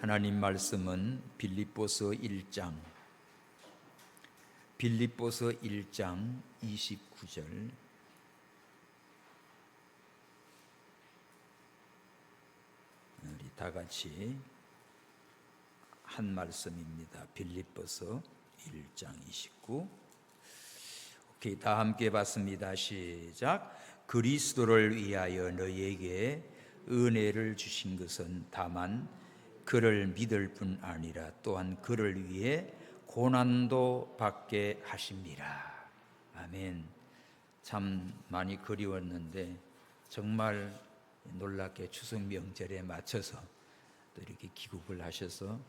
하나님 말씀은 빌립보서 1장 29절 우리 다 같이 한 말씀입니다. 빌립보서 1장 29. 오케이, 다 함께 봤습니다. 시작. 그리스도를 위하여 너희에게 은혜를 주신 것은 다만 그를 믿을 뿐 아니라 또한 그를 위해 고난도 받게 하십니다. 아멘. 참 많이 그리웠는데 정말 놀랍게 추석 명절에 맞춰서 또 이렇게 귀국을 하셔서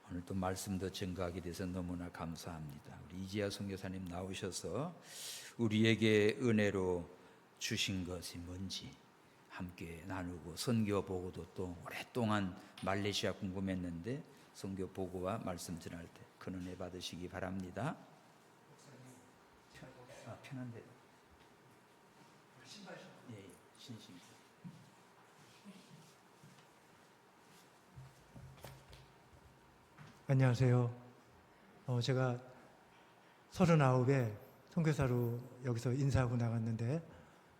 오늘 또 말씀도 증거하게 돼서 너무나 감사합니다. 우리 이지아 선교사님 나오셔서 우리에게 은혜로 주신 것이 뭔지 함께 나누고 선교 보고도 또 오랫동안 말레이시아 궁금했는데 선교 보고와 말씀 전할 때 큰 은혜 받으시기 바랍니다. 편한데 신발 예, 신신. 안녕하세요. 제가 39에 선교사로 여기서 인사하고 나갔는데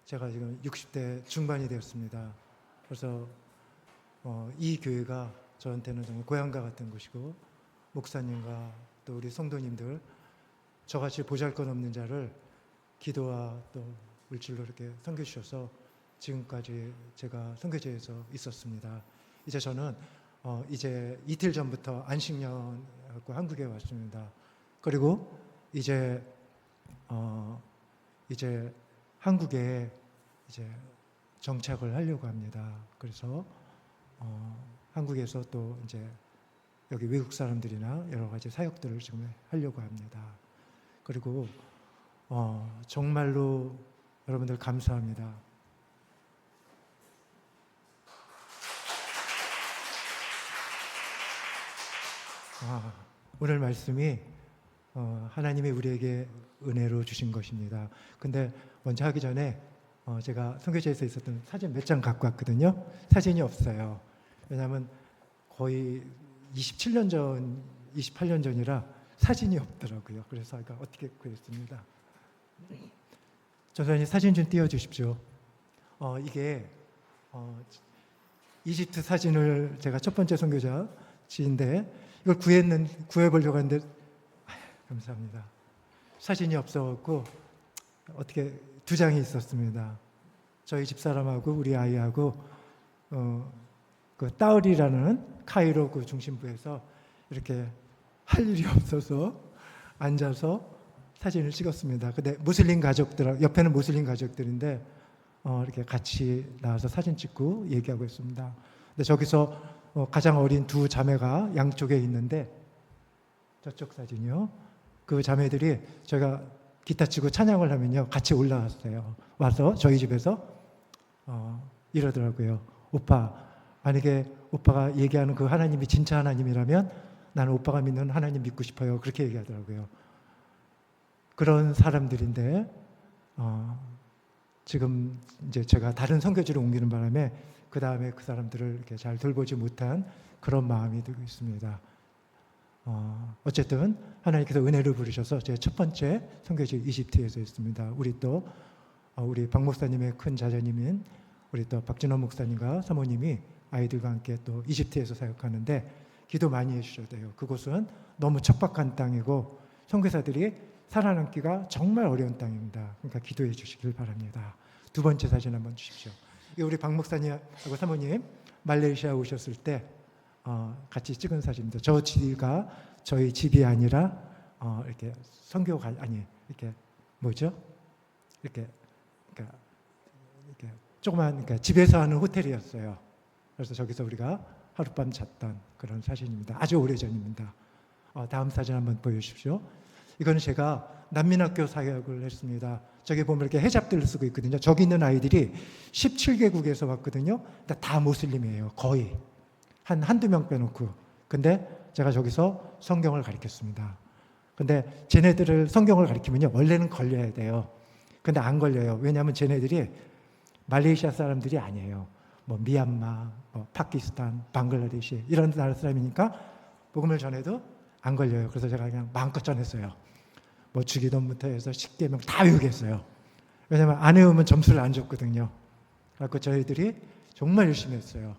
제가 지금 60대 중반이 되었습니다. 그래서 이 교회가 저한테는 정말 고향과 같은 곳이고 목사님과 또 우리 성도님들 저같이 보잘것없는 자를 기도와 또 물질로 이렇게 섬겨주셔서 지금까지 제가 선교제에서 있었습니다. 이제 저는 이제 이틀 전부터 안식년하고 한국에 왔습니다. 그리고 이제 한국에 이제 정착을 하려고 합니다. 그래서 한국에서 또 이제 여기 외국 사람들이나 여러 가지 사역들을 지금 하려고 합니다. 그리고 정말로 여러분들 감사합니다. 오늘 말씀이 하나님이 우리에게 은혜로 주신 것입니다. 근데 먼저 하기 전에 제가 선교제에서 있었던 사진 몇 장 갖고 왔거든요. 사진이 없어요. 왜냐하면 거의 27년 전, 28년 전이라 사진이 없더라고요. 그래서 아까 어떻게 구했습니다. 전사님 사진 좀 띄워주십시오. 이게 이집트 사진을 제가 첫 번째 선교자지인데 이걸 구해보려고 하는데 감사합니다. 사진이 없어갖고 어떻게 2장이 있었습니다. 저희 집사람하고 우리 아이하고 그 따울이라는 카이로 그 중심부에서 이렇게 할 일이 없어서 앉아서 사진을 찍었습니다. 근데 무슬림 가족들 옆에는 무슬림 가족들인데 이렇게 같이 나와서 사진 찍고 얘기하고 있습니다. 근데 저기서 가장 어린 2 자매가 양쪽에 있는데 저쪽 사진이요. 그 자매들이 저희가 기타 치고 찬양을 하면요 같이 올라왔어요. 와서 저희 집에서 이러더라고요. 오빠, 만약에 오빠가 얘기하는 그 하나님이 진짜 하나님이라면 나는 오빠가 믿는 하나님 믿고 싶어요. 그렇게 얘기하더라고요. 그런 사람들인데 지금 이제 제가 다른 선교지로 옮기는 바람에 그 다음에 그 사람들을 이렇게 잘 돌보지 못한 그런 마음이 들고 있습니다. 어쨌든 하나님께서 은혜를 부르셔서 제 첫 번째 선교지 이집트에서 있습니다. 우리 또 우리 박 목사님의 큰 자녀님인 우리 또 박진호 목사님과 사모님이 아이들과 함께 또 이집트에서 사역하는데 기도 많이 해주셔야 돼요. 그곳은 너무 척박한 땅이고 선교사들이 살아남기가 정말 어려운 땅입니다. 그러니까 기도해 주시길 바랍니다. 2번째 사진 한번 주십시오. 이게 우리 박 목사님하고 사모님 말레이시아 오셨을 때 같이 찍은 사진입니다. 저 집이 저희 집이 아니라 이렇게 선교가 아니 이렇게 뭐죠? 이렇게 조그만 그러니까 집에서 하는 호텔이었어요. 그래서 저기서 우리가 하룻밤 잤던 그런 사진입니다. 아주 오래전입니다. 다음 사진 한번 보여주십시오. 이거는 제가 난민학교 사역을 했습니다. 저기 보면 이렇게 헤잡들을 쓰고 있거든요. 저기 있는 아이들이 17개국에서 왔거든요. 다 모슬림이에요. 거의. 한두 명 빼놓고. 근데 제가 저기서 성경을 가르쳤습니다. 근데 쟤네들을 성경을 가르치면요. 원래는 걸려야 돼요. 근데 안 걸려요. 왜냐하면 쟤네들이 말레이시아 사람들이 아니에요. 뭐 미얀마, 뭐 파키스탄, 방글라데시 이런 나라 사람이니까 복음을 전해도 안 걸려요. 그래서 제가 그냥 마음껏 전했어요. 뭐 주기도문부터 해서 십계명 다 외우겠어요. 왜냐하면 안 외우면 점수를 안 줬거든요. 그래서 저희들이 정말 열심히 했어요.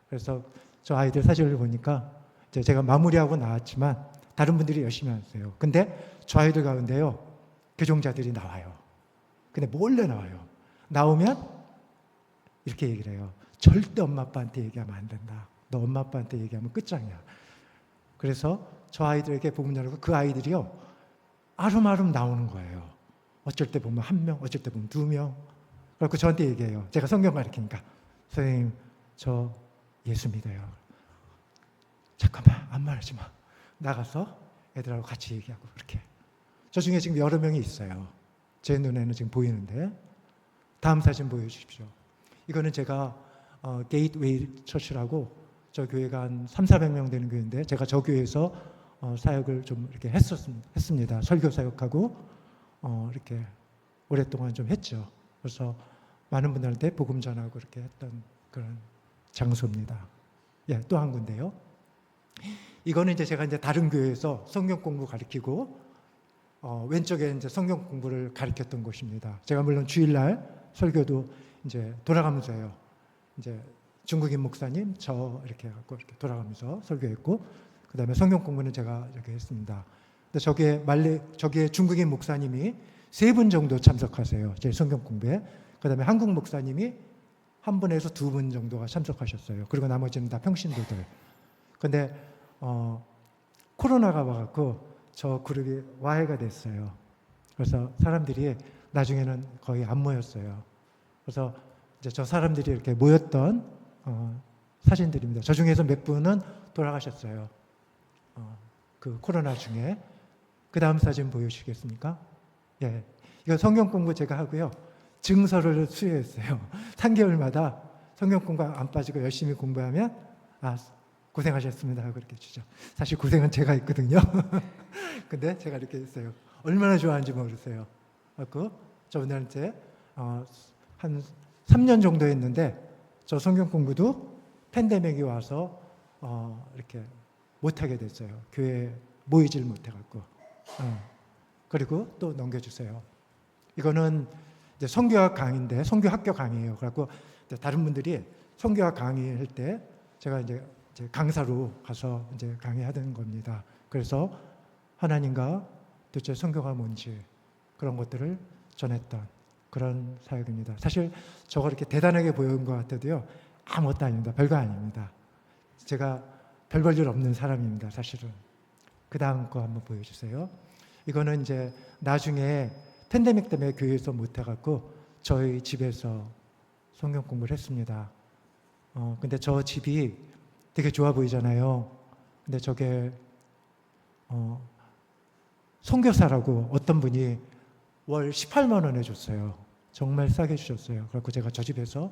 그래서 저 아이들 사진을 보니까 이제 제가 마무리하고 나왔지만 다른 분들이 열심히 하세요. 근데 저 아이들 가운데요, 교종자들이 나와요. 근데 몰래 나와요. 나오면 이렇게 얘기를 해요. 절대 엄마 아빠한테 얘기하면 안 된다. 너 엄마 아빠한테 얘기하면 끝장이야. 그래서 저 아이들에게 복음 전하고 그 아이들이요, 아름아름 나오는 거예요. 어쩔 때 보면 1명, 어쩔 때 보면 2명. 그래서 저한테 얘기해요. 제가 성경 가르치니까. 선생님, 저 예수 믿어요. 잠깐만, 아무 말 하지 마. 나가서 애들하고 같이 얘기하고 그렇게. 저 중에 지금 여러 명이 있어요. 제 눈에는 지금 보이는데. 다음 사진 보여주십시오. 이거는 제가 게이트웨이 처치라고 저 교회가 한 300~400명 되는 교회인데 제가 저 교회에서 사역을 좀 이렇게 했습니다. 설교 사역하고 이렇게 오랫동안 좀 했죠. 그래서 많은 분들한테 복음 전하고 이렇게 했던 그런 장소입니다. 예, 또 한 군데요. 이거는 이제 제가 이제 다른 교회에서 성경 공부 가르치고 왼쪽에 이제 성경 공부를 가르쳤던 곳입니다. 제가 물론 주일날 설교도 이제 돌아가면서 해요. 이제 중국인 목사님, 저 이렇게 해갖고 이렇게 돌아가면서 설교했고, 그 다음에 성경 공부는 제가 이렇게 했습니다. 근데 저기에 중국인 목사님이 3분 정도 참석하세요. 제 성경 공부에. 그 다음에 한국 목사님이 1분에서 2분 정도가 참석하셨어요. 그리고 나머지는 다 평신도들. 근데 코로나가 와갖고 저 그룹이 와해가 됐어요. 그래서 사람들이 나중에는 거의 안 모였어요. 그래서 이제 저 사람들이 이렇게 모였던 사진들입니다. 저 중에서 몇 분은 돌아가셨어요. 그 코로나 중에. 그 다음 사진 보여주시겠습니까? 예, 이거 성경 공부 제가 하고요. 증서를 수여했어요. 3개월마다 성경 공부 안 빠지고 열심히 공부하면 고생하셨습니다 하고 이렇게 주죠. 사실 고생은 제가 했거든요. 근데 제가 이렇게 했어요. 얼마나 좋아하는지 모르세요. 그래서 저분들한테 한 3년 정도 했는데 저 성경 공부도 팬데믹이 와서 이렇게 못하게 됐어요. 교회에 모이질 못해갖고. 그리고 또 넘겨주세요. 이거는 이제 선교학 강의인데 선교학교 강의예요. 그래갖고 다른 분들이 선교학 강의할 때 제가 이제 강사로 가서 이제 강의하던 겁니다. 그래서 하나님과 도대체 선교가 뭔지 그런 것들을 전했던 그런 사역입니다. 사실 저거 이렇게 대단하게 보이는 것 같아도요, 아무것도 아닙니다. 별거 아닙니다. 제가 별 볼 일 없는 사람입니다. 사실은. 그 다음 거 한번 보여주세요. 이거는 이제 나중에 팬데믹 때문에 교회에서 못해갖고 저희 집에서 성경 공부를 했습니다. 근데 저 집이 되게 좋아 보이잖아요. 근데 저게 선교사라고 어떤 분이 월 18만 원 해줬어요. 정말 싸게 주셨어요. 그래서 제가 저 집에서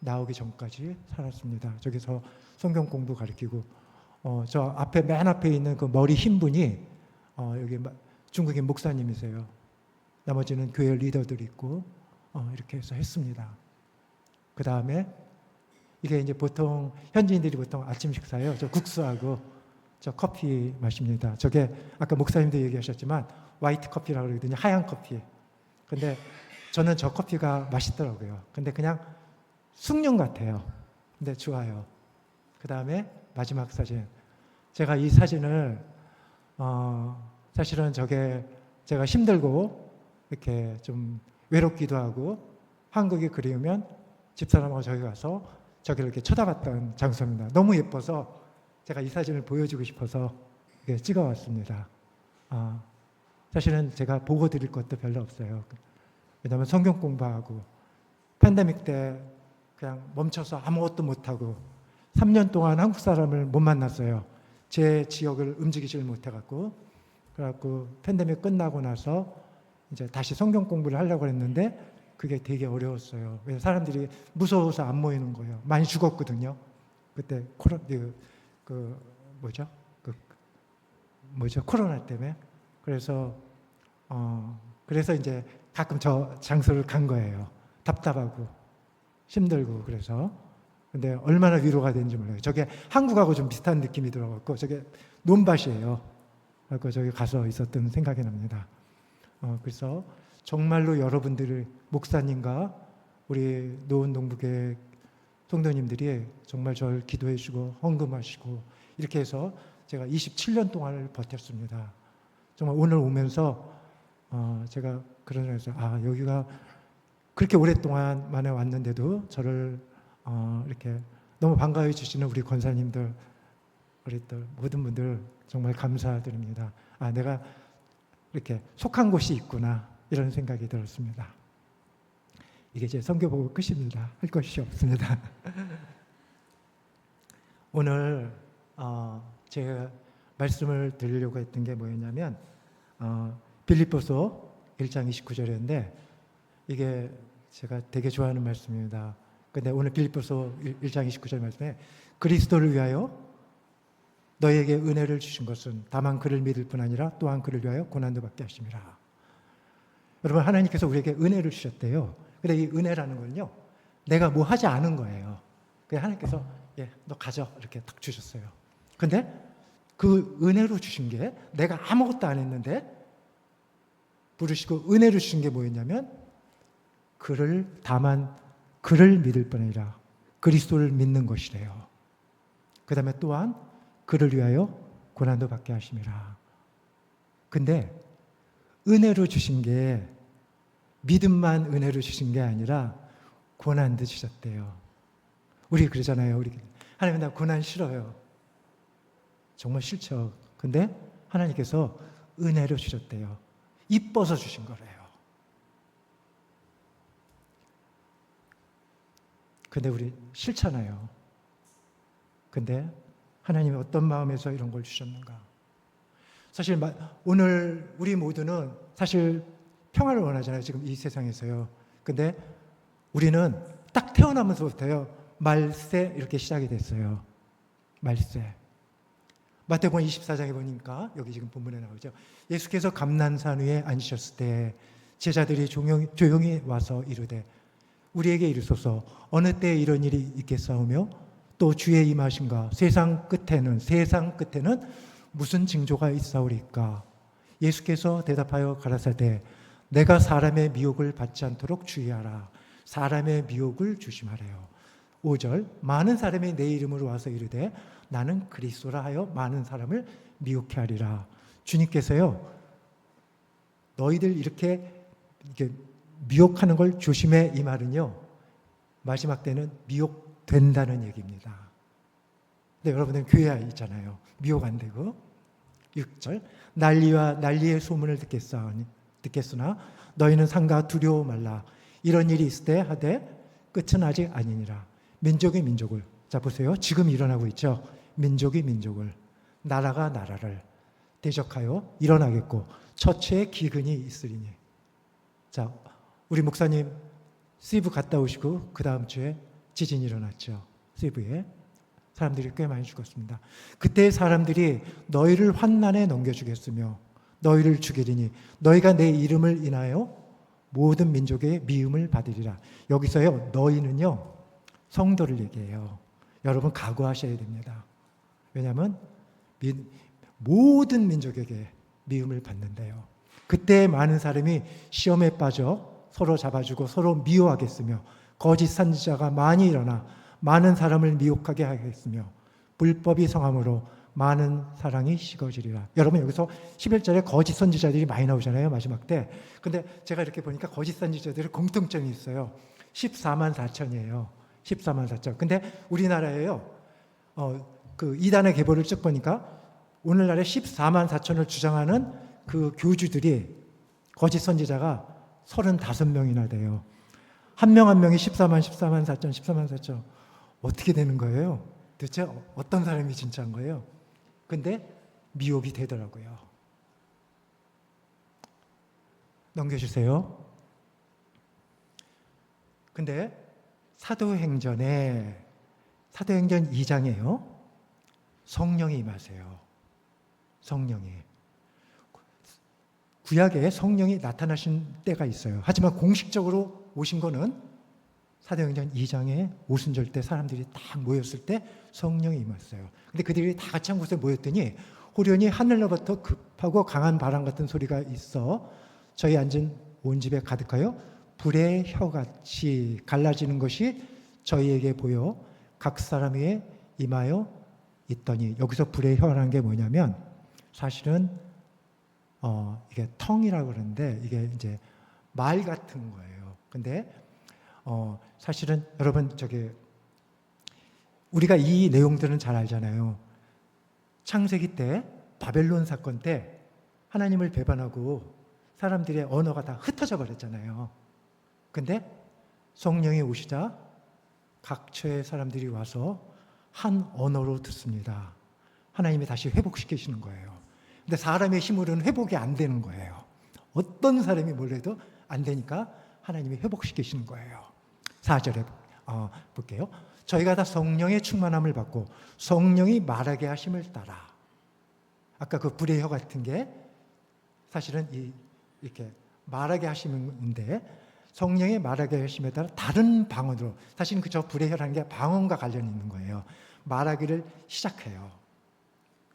나오기 전까지 살았습니다. 저기서 성경 공부 가르치고 저 앞에 맨 앞에 있는 그 머리 흰 분이 여기 중국인 목사님이세요. 나머지는 교회 리더들이 있고 이렇게 해서 했습니다. 그 다음에 이게 이제 보통 현지인들이 보통 아침 식사예요. 저 국수하고 저 커피 마십니다. 저게 아까 목사님도 얘기하셨지만 화이트 커피라고 그러거든요. 하얀 커피. 근데 저는 저 커피가 맛있더라고요. 근데 그냥 숭늉 같아요. 근데 좋아요. 그 다음에 마지막 사진. 제가 이 사진을 사실은 저게 제가 힘들고 이렇게 좀 외롭기도 하고 한국이 그리우면 집사람하고 저기 가서 저기를 이렇게 쳐다봤던 장소입니다. 너무 예뻐서 제가 이 사진을 보여주고 싶어서 이렇게 찍어왔습니다. 사실은 제가 보고 드릴 것도 별로 없어요. 왜냐하면 성경 공부하고 팬데믹 때 그냥 멈춰서 아무것도 못하고 3년 동안 한국 사람을 못 만났어요. 제 지역을 움직이질 못해갖고. 그래갖고 팬데믹 끝나고 나서 이제 다시 성경 공부를 하려고 했는데 그게 되게 어려웠어요. 왜냐면 사람들이 무서워서 안 모이는 거예요. 많이 죽었거든요. 그때 코로나 때문에. 그래서 이제 가끔 저 장소를 간 거예요. 답답하고 힘들고. 그래서 근데 얼마나 위로가 되는지 몰라요. 저게 한국하고 좀 비슷한 느낌이 들어갖고 저게 논밭이에요. 그래서 저기 가서 있었던 생각이 납니다. 그래서 정말로 여러분들을 목사님과 우리 노원동북의 성도님들이 정말 저를 기도해 주고 헌금하시고 이렇게 해서 제가 27년 동안을 버텼습니다. 정말 오늘 오면서 제가 그런 생각에서 여기가 그렇게 오랫동안 만에 왔는데도 저를 이렇게 너무 반가워해 주시는 우리 권사님들, 우리 또 모든 분들 정말 감사드립니다. 내가 이렇게 속한 곳이 있구나 이런 생각이 들었습니다. 이게 제 선교 보고 끝입니다. 할 것이 없습니다. 오늘 제가 말씀을 드리려고 했던 게 뭐였냐면 빌립보서 1장 29절인데 이게 제가 되게 좋아하는 말씀입니다. 근데 오늘 빌립보서 1장 29절 말씀에 그리스도를 위하여 너에게 은혜를 주신 것은 다만 그를 믿을 뿐 아니라 또한 그를 위하여 고난도 받게 하심이라. 여러분, 하나님께서 우리에게 은혜를 주셨대요. 근데 이 은혜라는 건요, 내가 뭐 하지 않은 거예요. 그냥 하나님께서 너 가져 이렇게 딱 주셨어요. 근데 그 은혜로 주신 게 내가 아무것도 안 했는데 부르시고 은혜를 주신 게 뭐였냐면 다만 그를 믿을 뿐 아니라 그리스도를 믿는 것이래요. 그 다음에 또한 그를 위하여 고난도 받게 하심이라. 근데 은혜로 주신 게 믿음만 은혜로 주신 게 아니라 고난도 주셨대요. 우리 그러잖아요. 우리 하나님, 나 고난 싫어요. 정말 싫죠. 근데 하나님께서 은혜로 주셨대요. 이뻐서 주신 거래요. 근데 우리 싫잖아요. 근데 하나님이 어떤 마음에서 이런 걸 주셨는가? 사실 오늘 우리 모두는 사실 평화를 원하잖아요. 지금 이 세상에서요. 근데 우리는 딱 태어나면서부터요. 말세 이렇게 시작이 됐어요. 말세. 마태복음 24장에 보니까 여기 지금 본문에 나오죠. 예수께서 감난산 위에 앉으셨을 때 제자들이 조용히 와서 이르되 우리에게 이르소서 어느 때에 이런 일이 있겠사오며 또 주의 임하신가 세상 끝에는 무슨 징조가 있사오리까. 예수께서 대답하여 가라사대 내가 사람의 미혹을 받지 않도록 주의하라. 사람의 미혹을 조심하래요. 5절 많은 사람이 내 이름으로 와서 이르되 나는 그리스도라 하여 많은 사람을 미혹해 하리라. 주님께서요 너희들 이렇게 미혹하는 걸 조심해, 이 말은요 마지막 때는 미혹된다는 얘기입니다. 근데 여러분들은 교회 있잖아요. 미혹 안 되고. 6절 난리와 난리의 소문을 듣겠으나 너희는 상가 두려워 말라. 이런 일이 있을 때 하되 끝은 아직 아니니라. 민족이 민족을, 자 보세요. 지금 일어나고 있죠. 민족이 민족을, 나라가 나라를 대적하여 일어나겠고 처처에 기근이 있으리니. 자, 우리 목사님 시브 갔다 오시고 그 다음 주에 지진이 일어났죠. 시브에 사람들이 꽤 많이 죽었습니다. 그때 사람들이 너희를 환난에 넘겨주겠으며 너희를 죽이리니 너희가 내 이름을 인하여 모든 민족의 미움을 받으리라. 여기서요 너희는요 성도를 얘기해요. 여러분 각오하셔야 됩니다. 왜냐하면 모든 민족에게 미움을 받는데요. 그때 많은 사람이 시험에 빠져 서로 잡아주고 서로 미워하겠으며 거짓 선지자가 많이 일어나 많은 사람을 미혹하게 하겠으며 불법이 성함으로 많은 사랑이 식어지리라. 여러분 여기서 11절에 거짓 선지자들이 많이 나오잖아요. 마지막 때. 근데 제가 이렇게 보니까 거짓 선지자들의 공통점이 있어요. 14만 4천이에요. 14만 4천. 근데 우리나라에요. 그 이단의 계보를 쭉 보니까 오늘날에 14만 4천을 주장하는 그 교주들이 거짓 선지자가 35명이나 돼요. 한 명 한 명이 14만 4천. 어떻게 되는 거예요? 도대체 어떤 사람이 진짜인 거예요? 근데 미혹이 되더라고요. 넘겨주세요. 근데 사도행전 2장에요. 성령이 임하세요. 성령이. 구약에 성령이 나타나신 때가 있어요. 하지만 공식적으로 오신 거는 사도행전 2장에 오순절 때 사람들이 딱 모였을 때 성령이 임했어요. 근데 그들이 다 같이 한 곳에 모였더니 호련히 하늘로부터 급하고 강한 바람 같은 소리가 있어 저희 앉은 온 집에 가득하여 불의 혀같이 갈라지는 것이 저희에게 보여 각 사람 위에 임하여 있더니, 여기서 불의 혀라는 게 뭐냐면 사실은 이게 텅이라고 그러는데 이게 이제 말 같은 거예요. 근데 사실은 여러분 우리가 이 내용들은 잘 알잖아요. 창세기 때 바벨론 사건 때 하나님을 배반하고 사람들의 언어가 다 흩어져 버렸잖아요. 근데 성령이 오시자 각처의 사람들이 와서 한 언어로 듣습니다. 하나님이 다시 회복시키시는 거예요. 근데 사람의 힘으로는 회복이 안 되는 거예요. 어떤 사람이 뭘 해도 안 되니까 하나님이 회복시키시는 거예요. 4절에 볼게요. 저희가 다 성령의 충만함을 받고 성령이 말하게 하심을 따라, 아까 그 불의 혀 같은 게 사실은 이렇게 말하게 하시는데, 성령의 말하게 하심에 따라 다른 방언으로, 사실은 그저 불의 혀라는 게 방언과 관련이 있는 거예요. 말하기를 시작해요.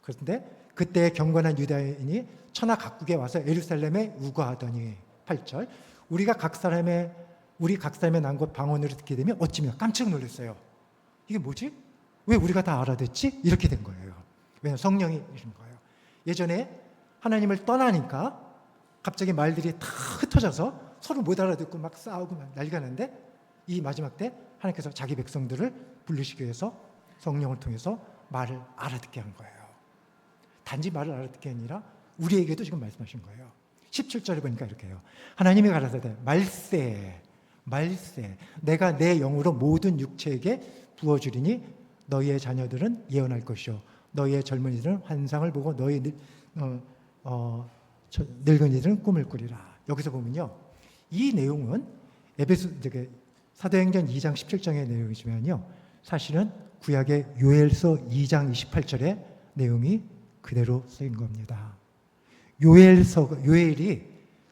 그런데 그때 경건한 유다인이 천하 각국에 와서 예루살렘에 우거하더니, 8절, 우리 각 사람의 난 것 방언으로 듣게 되면 어찌며 깜짝 놀랐어요. 이게 뭐지? 왜 우리가 다 알아듣지? 이렇게 된 거예요. 왜냐하면 성령이 이런 거예요. 예전에 하나님을 떠나니까 갑자기 말들이 다 흩어져서 서로 못 알아듣고 막 싸우고 막 난리가 났는데, 이 마지막 때 하나님께서 자기 백성들을 부르시기 위해서 성령을 통해서 말을 알아듣게 한 거예요. 단지 말을 알아듣게 아니라 우리에게도 지금 말씀하신 거예요. 17절에 보니까 이렇게 해요. 하나님이 가라사대 말세 내가 내 영으로 모든 육체에게 부어주리니 너희의 자녀들은 예언할 것이요 너희의 젊은이들은 환상을 보고 너희 늙은이들은 꿈을 꾸리라. 여기서 보면요, 이 내용은 사도행전 2장 17장의 내용이지만요, 사실은 구약의 요엘서 2장 28절의 내용이 그대로 쓰인 겁니다. 요엘이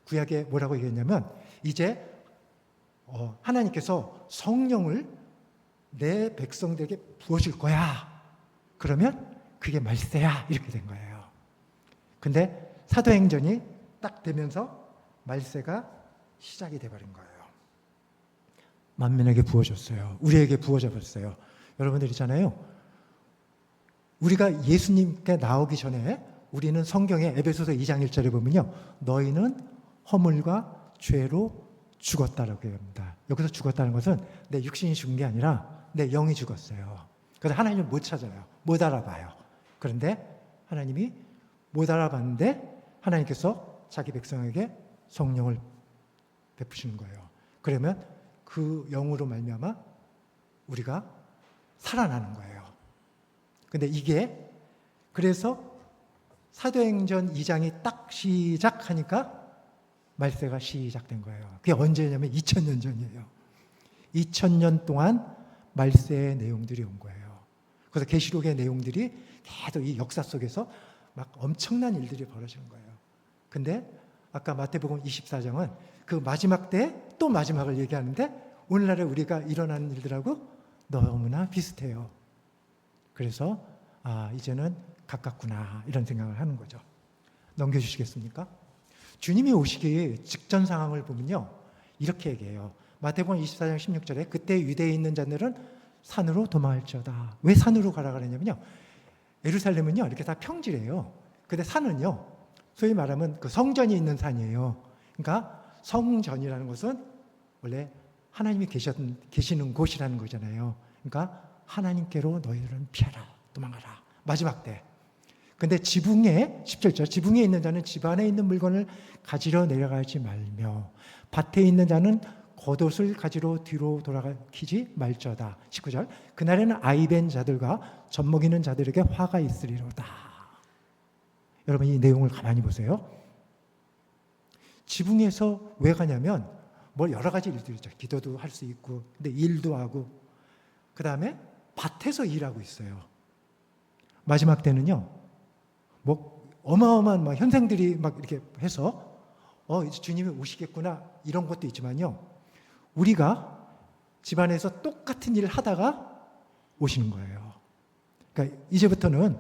구약에 뭐라고 얘기했냐면, 이제 하나님께서 성령을 내 백성들에게 부어줄 거야. 그러면 그게 말세야. 이렇게 된 거예요. 근데 사도행전이 딱 되면서 말세가 시작이 돼버린 거예요. 만민에게 부어졌어요. 우리에게 부어져 버렸어요. 여러분들 있잖아요. 우리가 예수님께 나오기 전에 우리는 성경에 에베소서 2장 1절에 보면요, 너희는 허물과 죄로 죽었다라고 합니다. 여기서 죽었다는 것은 내 육신이 죽은 게 아니라 내 영이 죽었어요. 그래서 하나님을 못 찾아요. 못 알아봐요. 그런데 하나님이 못 알아봤는데 하나님께서 자기 백성에게 성령을 베푸시는 거예요. 그러면 그 영으로 말미암아 우리가 살아나는 거예요. 근데 이게 그래서 사도행전 2장이 딱 시작하니까 말세가 시작된 거예요. 그게 언제냐면 2000년 전이에요. 2000년 동안 말세의 내용들이 온 거예요. 그래서 계시록의 내용들이 계속 이 역사 속에서 막 엄청난 일들이 벌어지는 거예요. 근데 아까 마태복음 24장은 그 마지막 때 또 마지막을 얘기하는데 오늘날에 우리가 일어나는 일들하고 너무나 비슷해요. 그래서 이제는 가깝구나 이런 생각을 하는 거죠. 넘겨주시겠습니까? 주님이 오시기 직전 상황을 보면요, 이렇게 얘기해요. 마태복음 24장 16절에 그때 유대에 있는 자들은 산으로 도망할지어다. 왜 산으로 가라 그랬냐면요, 예루살렘은요 이렇게 다 평지래요. 근데 산은요 소위 말하면 그 성전이 있는 산이에요. 그러니까 성전이라는 것은 원래 하나님이 계시는 곳이라는 거잖아요. 그러니까 하나님께로 너희들은 피하라, 도망가라. 마지막 때. 근데 지붕에 17절, 지붕에 있는 자는 집 안에 있는 물건을 가지러 내려가지 말며 밭에 있는 자는 겉옷을 가지러 뒤로 돌아가지 말지어다. 19절, 그날에는 아이벤 자들과 젖먹이는 자들에게 화가 있으리로다. 여러분 이 내용을 가만히 보세요. 지붕에서 왜 가냐면 뭐 여러 가지 일들이 있죠. 기도도 할 수 있고, 근데 일도 하고, 그 다음에 밭에서 일하고 있어요. 마지막 때는요, 뭐 어마어마한 막 현상들이 막 이렇게 해서 이제 주님이 오시겠구나 이런 것도 있지만요, 우리가 집안에서 똑같은 일을 하다가 오시는 거예요. 그러니까 이제부터는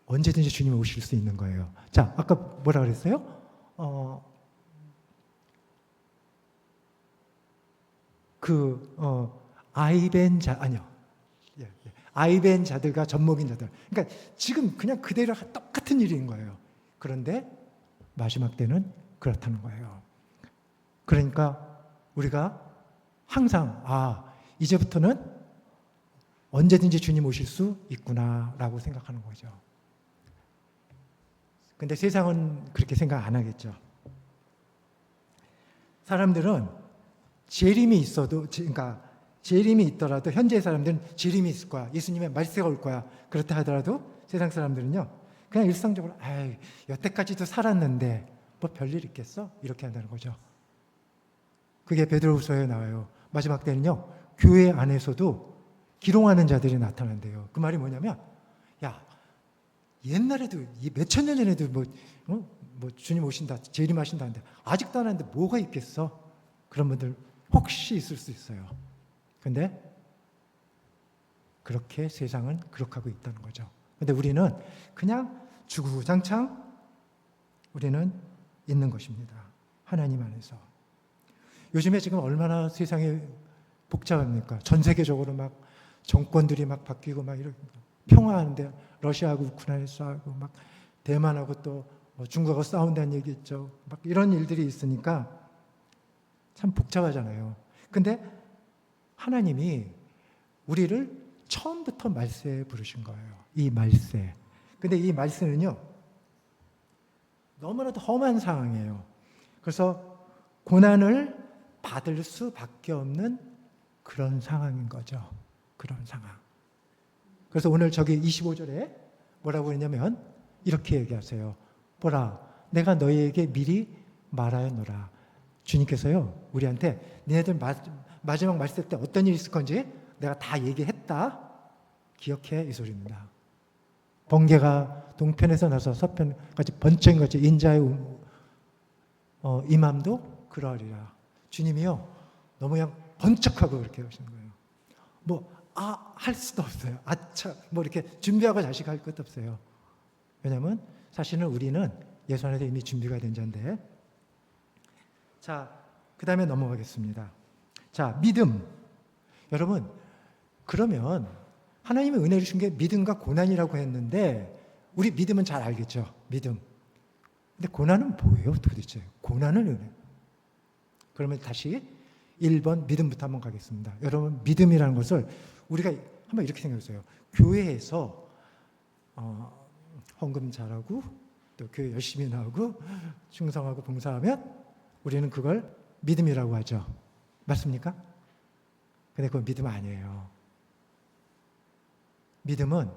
언제든지 주님이 오실 수 있는 거예요. 자, 아까 뭐라 그랬어요? 아이벤 자, 아니요. 아이벤 자들과 젖먹인 자들. 그러니까 지금 그냥 그대로 똑같은 일인 거예요. 그런데 마지막 때는 그렇다는 거예요. 그러니까 우리가 항상 이제부터는 언제든지 주님 오실 수 있구나라고 생각하는 거죠. 근데 세상은 그렇게 생각 안 하겠죠. 사람들은 재림이 있어도, 그러니까 재림이 있더라도 현재의 사람들은 재림이 있을 거야. 예수님의 말세가 올 거야. 그렇다 하더라도 세상 사람들은요, 그냥 일상적으로 여태까지도 살았는데 뭐 별일 있겠어? 이렇게 한다는 거죠. 그게 베드로후서에 나와요. 마지막 때는요, 교회 안에서도 기롱하는 자들이 나타난대요. 그 말이 뭐냐면, 옛날에도 몇천 년 전에도 뭐 주님 오신다, 재림하신다는데 아직도 안 하는데 뭐가 있겠어? 그런 분들 혹시 있을 수 있어요. 근데 그렇게 세상은 그렇게 하고 있다는 거죠. 근데 우리는 그냥 주구장창 우리는 있는 것입니다. 하나님 안에서. 요즘에 지금 얼마나 세상이 복잡합니까? 전 세계적으로 막 정권들이 막 바뀌고 막 이렇게 평화하는데 러시아하고 우크라이나 싸우고 막 대만하고 또 중국하고 싸운다는 얘기 있죠. 막 이런 일들이 있으니까 참 복잡하잖아요. 근데 하나님이 우리를 처음부터 말세에 부르신 거예요. 이 말세. 근데 이 말세는요, 너무나도 험한 상황이에요. 그래서 고난을 받을 수밖에 없는 그런 상황인 거죠. 그런 상황. 그래서 오늘 저기 25절에 뭐라고 했냐면 이렇게 얘기하세요. 보라, 내가 너희에게 미리 말하였노라. 주님께서요, 우리한테 니네들 마지막 말세 때 어떤 일이 있을 건지 내가 다 얘기했다. 기억해, 이 소리입니다. 번개가 동편에서 나서 서편까지 번쩍인 것이 인자의 임함도 그러하리라. 주님이요, 너무 그냥 번쩍하고 그렇게 하시는 거예요. 할 수도 없어요. 뭐 이렇게 준비하고 자식할 것도 없어요. 왜냐하면 사실은 우리는 예수 안에서 이미 준비가 된 자인데. 자, 그 다음에 넘어가겠습니다. 자, 믿음. 여러분, 그러면 하나님의 은혜를 주신 게 믿음과 고난이라고 했는데, 우리 믿음은 잘 알겠죠? 믿음. 근데 고난은 뭐예요, 도대체? 고난은 은혜. 그러면 다시 1번 믿음부터 한번 가겠습니다. 여러분, 믿음이라는 것을 우리가 한번 이렇게 생각해보세요. 교회에서 헌금 잘하고 또 교회 열심히 나오고 충성하고 봉사하면 우리는 그걸 믿음이라고 하죠. 맞습니까? 근데 그건 믿음 아니에요. 믿음은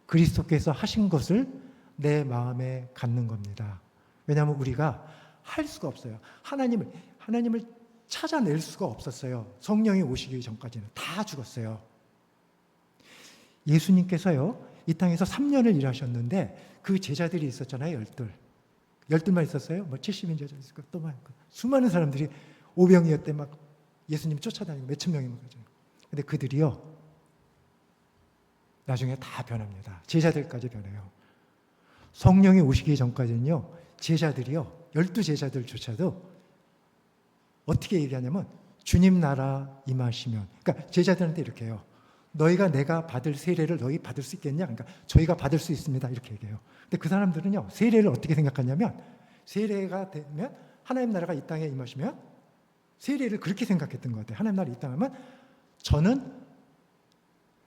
그리스도께서 하신 것을 내 마음에 갖는 겁니다. 왜냐하면 우리가 할 수가 없어요. 하나님을 찾아낼 수가 없었어요. 성령이 오시기 전까지는 다 죽었어요. 예수님께서요, 이 땅에서 3년을 일하셨는데 그 제자들이 있었잖아요. 12만 있었어요. 70인 제자 있었고 또 많고 수많은 사람들이 오병이어 때 막 예수님 쫓아다니고 몇천 명이 먹어요. 근데 그들이요, 나중에 다 변합니다. 제자들까지 변해요. 성령이 오시기 전까지는요, 제자들이요, 12제자들조차도 어떻게 얘기하냐면 주님 나라 임하시면, 그러니까 제자들한테 이렇게 해요. 너희가 내가 받을 세례를 너희 받을 수 있겠냐? 그러니까 저희가 받을 수 있습니다. 이렇게 얘기해요. 근데 그 사람들은요, 세례를 어떻게 생각하냐면, 세례가 되면 하나님 나라가 이 땅에 임하시면, 세례를 그렇게 생각했던 것 같아요. 하나님 나라 이 땅에 하면 저는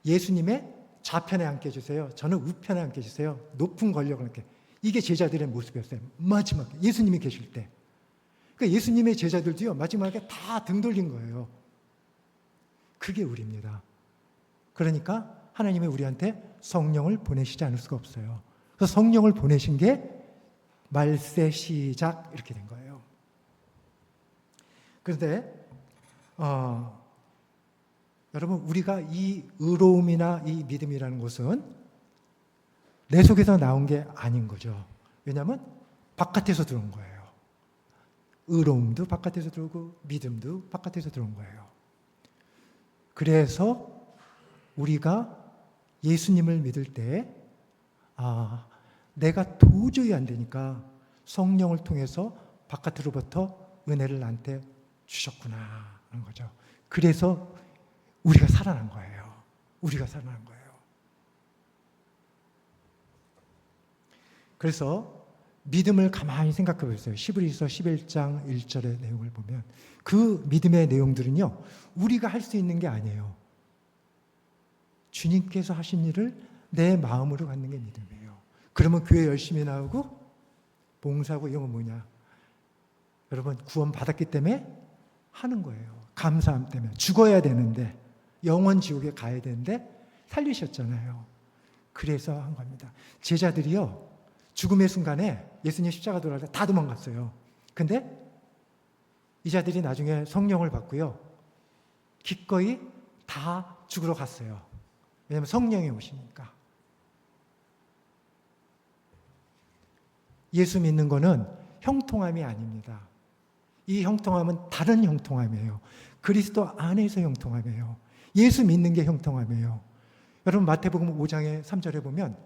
예수님의 좌편에 앉게 해주세요. 저는 우편에 앉게 해주세요. 높은 권력을 앉게. 이게 제자들의 모습이었어요. 마지막에 예수님이 계실 때. 그러니까 예수님의 제자들도요, 마지막에 다 등 돌린 거예요. 그게 우리입니다. 그러니까 하나님이 우리한테 성령을 보내시지 않을 수가 없어요. 그래서 성령을 보내신 게 말세 시작 이렇게 된 거예요. 그런데 여러분, 우리가 이 의로움이나 이 믿음이라는 것은 내 속에서 나온 게 아닌 거죠. 왜냐하면 바깥에서 들어온 거예요. 의로움도 바깥에서 들어오고 믿음도 바깥에서 들어온 거예요. 그래서 우리가 예수님을 믿을 때 내가 도저히 안 되니까 성령을 통해서 바깥으로부터 은혜를 나한테 주셨구나 하는 거죠. 그래서 우리가 살아난 거예요. 우리가 살아난 거예요. 그래서 믿음을 가만히 생각해 보세요. 히브리서 11장 1절의 내용을 보면 그 믿음의 내용들은요, 우리가 할 수 있는 게 아니에요. 주님께서 하신 일을 내 마음으로 갖는 게 믿음이에요. 그러면 교회 열심히 나오고 봉사하고 이런 건 뭐냐? 여러분, 구원 받았기 때문에 하는 거예요. 감사함 때문에. 죽어야 되는데, 영원 지옥에 가야 되는데 살리셨잖아요. 그래서 한 겁니다. 제자들이요, 죽음의 순간에 예수님 십자가 돌아갈 때 다 도망갔어요. 근데 이 자들이 나중에 성령을 받고요, 기꺼이 다 죽으러 갔어요. 왜냐하면 성령이 오시니까. 예수 믿는 거는 형통함이 아닙니다. 이 형통함은 다른 형통함이에요. 그리스도 안에서 형통함이에요. 예수 믿는 게 형통함이에요. 여러분, 마태복음 5장의 3절에 보면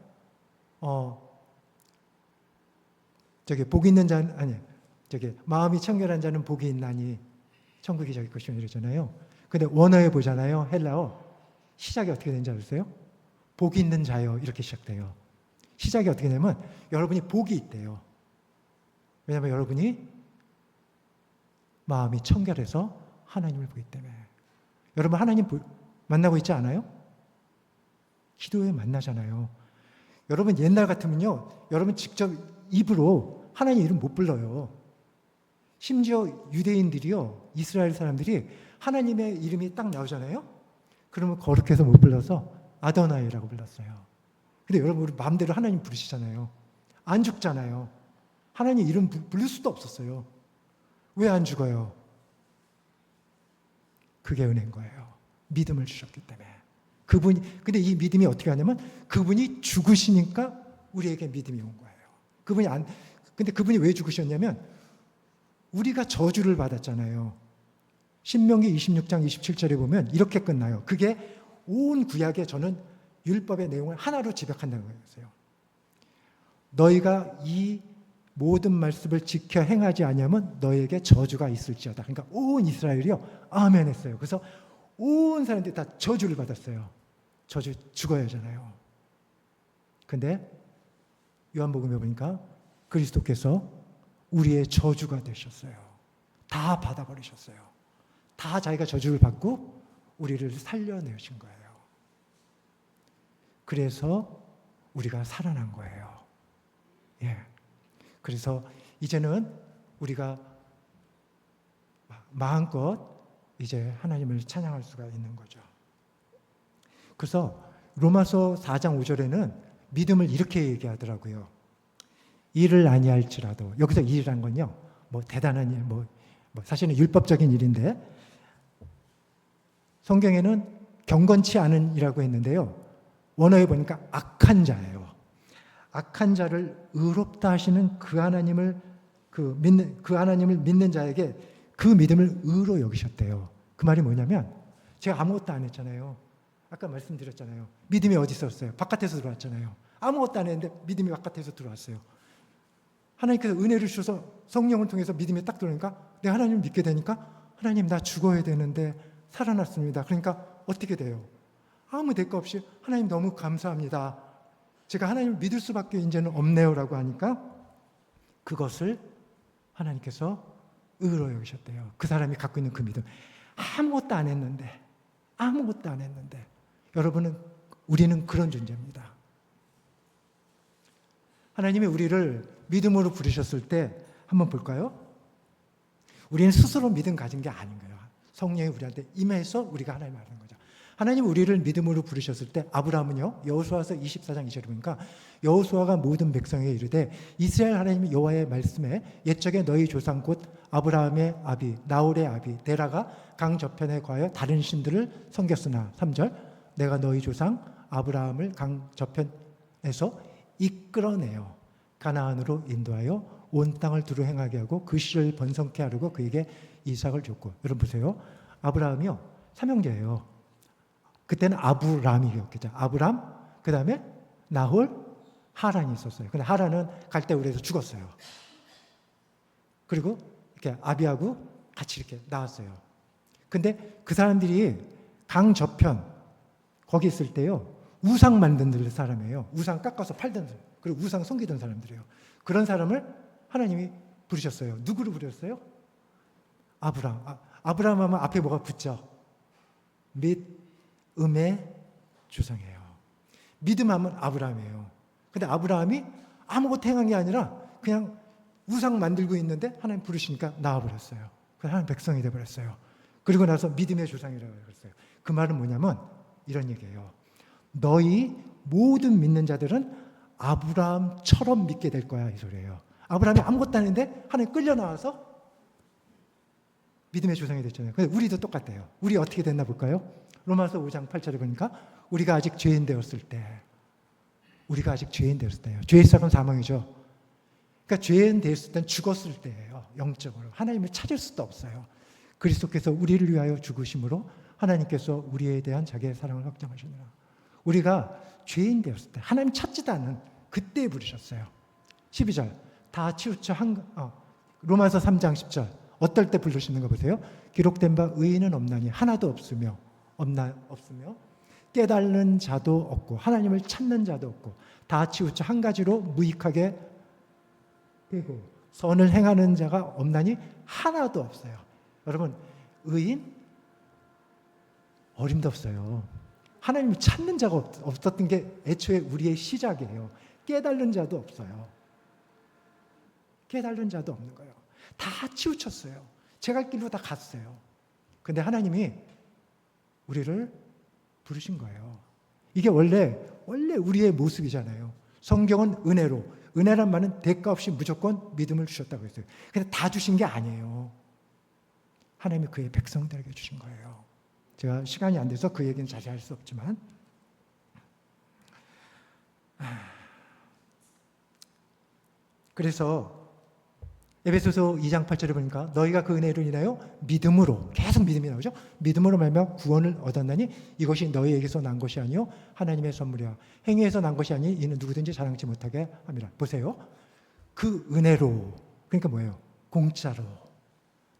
복이 있는 자는 마음이 청결한 자는 복이 있나니 천국이 저기 것이니 이러잖아요. 근데 원어에 보잖아요. 헬라어 시작이 어떻게 되는지 아세요? 복이 있는 자요, 이렇게 시작돼요. 시작이 어떻게 되냐면 여러분이 복이 있대요. 왜냐하면 여러분이 마음이 청결해서 하나님을 보기 때문에. 여러분, 하나님 만나고 있지 않아요? 기도에 만나잖아요. 여러분, 옛날 같으면요, 여러분 직접 입으로 하나님 이름 못 불러요. 심지어 유대인들이요, 이스라엘 사람들이 하나님의 이름이 딱 나오잖아요. 그러면 거룩해서 못 불러서 아도나이라고 불렀어요. 근데 여러분, 우리 마음대로 하나님 부르시잖아요. 안 죽잖아요. 하나님 이름 부를 수도 없었어요. 왜 안 죽어요? 그게 은혜인 거예요. 믿음을 주셨기 때문에. 근데 이 믿음이 어떻게 하냐면 그분이 죽으시니까 우리에게 믿음이 온 거예요. 근데 그분이 왜 죽으셨냐면 우리가 저주를 받았잖아요. 신명기 26장 27절에 보면 이렇게 끝나요. 그게 온 구약에 저는 율법의 내용을 하나로 집약한다는 거였어요. 너희가 이 모든 말씀을 지켜 행하지 아니하면 너에게 저주가 있을지어다. 그러니까 온 이스라엘이요, 아멘 했어요. 그래서 온 사람들이 다 저주를 받았어요. 저주 죽어야 하잖아요. 근데 요한복음에 보니까 그리스도께서 우리의 저주가 되셨어요. 다 받아버리셨어요. 다 자기가 저주를 받고 우리를 살려내신 거예요. 그래서 우리가 살아난 거예요. 예. 그래서 이제는 우리가 마음껏 이제 하나님을 찬양할 수가 있는 거죠. 그래서 로마서 4장 5절에는 믿음을 이렇게 얘기하더라고요. 일을 아니할지라도, 여기서 일이란 건요, 대단한 일, 사실은 율법적인 일인데 성경에는 경건치 않은 이라고 했는데요, 원어에 보니까 악한 자예요. 악한 자를 의롭다 하시는 그 하나님을 믿는 자에게 그 믿음을 의로 여기셨대요. 그 말이 뭐냐면, 제가 아무것도 안 했잖아요. 아까 말씀드렸잖아요. 믿음이 어디 있었어요? 바깥에서 들어왔잖아요. 아무것도 안 했는데 믿음이 바깥에서 들어왔어요. 하나님께서 은혜를 주셔서 성령을 통해서 믿음이 딱 들어오니까 내가 하나님을 믿게 되니까, 하나님, 나 죽어야 되는데 살아났습니다. 그러니까 어떻게 돼요? 아무 대가 없이 하나님 너무 감사합니다. 제가 하나님을 믿을 수밖에 이제는 없네요라고 하니까 그것을 하나님께서 의로 여기셨대요. 그 사람이 갖고 있는 그 믿음. 아무것도 안 했는데 우리는 그런 존재입니다. 하나님이 우리를 믿음으로 부르셨을 때 한번 볼까요? 우리는 스스로 믿음 가진 게 아닌 거예요. 성령이 우리한테 임해서 우리가 하나님을 아는 거죠. 하나님 우리를 믿음으로 부르셨을 때 아브라함은요, 여호수아서 24장 2절에 보니까 여호수아가 모든 백성에게 이르되 이스라엘 하나님 여호와의 말씀에 옛적에 너희 조상 곧 아브라함의 아비 나홀의 아비 데라가 강 저편에 과하여 다른 신들을 섬겼으나 3절 내가 너희 조상 아브라함을 강 저편에서 이끌어내어 가나안으로 인도하여 온 땅을 두루 행하게 하고 그 씨를 번성케 하려고 그에게 이삭을 줬고. 여러분 보세요. 아브라함이요, 삼형제예요. 그때는 아브람이었겠죠. 아브람, 그 다음에 나홀, 하란이 있었어요. 근데 하란은 갈대우르에서 죽었어요. 그리고 이렇게 아비하고 같이 이렇게 나왔어요. 근데 그 사람들이 강 저편 거기 있을 때요, 우상 만든 사람이에요. 우상 깎아서 팔던 사람, 그리고 우상 섬기던 사람들이에요. 그런 사람을 하나님이 부르셨어요. 누구를 부르셨어요? 아브람. 아브람 하면 앞에 뭐가 붙죠? 믿음의 조상이에요. 믿음 하면 아브라함이에요. 근데 아브라함이 아무것도 행한 게 아니라 그냥 우상 만들고 있는데 하나님 부르시니까 나와버렸어요. 그래서 하나님 백성이 되어버렸어요. 그리고 나서 믿음의 조상이라고 그랬어요. 그 말은 뭐냐면 이런 얘기예요. 너희 모든 믿는 자들은 아브라함처럼 믿게 될 거야, 이 소리예요. 아브라함이 아무것도 안 했는데 하나님 끌려 나와서 믿음의 조상이 됐잖아요. 근데 우리도 똑같아요. 우리 어떻게 됐나 볼까요? 로마서 5장 8절에 보니까 우리가 아직 죄인 되었을 때예요. 죄의 시작은 사망이죠. 그러니까 죄인 되었을 땐 죽었을 때예요. 영적으로. 하나님을 찾을 수도 없어요. 그리스도께서 우리를 위하여 죽으심으로 하나님께서 우리에 대한 자기의 사랑을 확정하시느라. 우리가 죄인 되었을 때 하나님 찾지도 않은 그때 부르셨어요. 12절 다 치우쳐 로마서 3장 10절 어떨 때 부르시는 거 보세요. 기록된 바 의인은 없나니 하나도 없으며 깨달는 자도 없고 하나님을 찾는 자도 없고 다 치우쳐 한 가지로 무익하게 되고 선을 행하는 자가 없나니 하나도 없어요. 여러분, 의인 어림도 없어요. 하나님을 찾는 자가 없었던 게 애초에 우리의 시작이에요. 깨달는 자도 없어요. 깨달는 자도 없는 거예요. 다 치우쳤어요. 제 갈 길로 다 갔어요. 근데 하나님이 우리를 부르신 거예요. 이게 원래 우리의 모습이잖아요. 성경은 은혜로, 은혜란 말은 대가 없이 무조건 믿음을 주셨다고 했어요. 근데 다 주신 게 아니에요. 하나님이 그의 백성들에게 주신 거예요. 제가 시간이 안 돼서 그 얘기는 자세히 할 수 없지만, 그래서 에베소서 2장 8절에 보니까 너희가 그 은혜로 인하여 믿음으로, 계속 믿음이 나오죠. 믿음으로 말미암아 구원을 얻었나니 이것이 너희에게서 난 것이 아니요 하나님의 선물이야. 행위에서 난 것이 아니 이는 누구든지 자랑치 못하게 함이라. 보세요. 그 은혜로, 그러니까 뭐예요? 공짜로.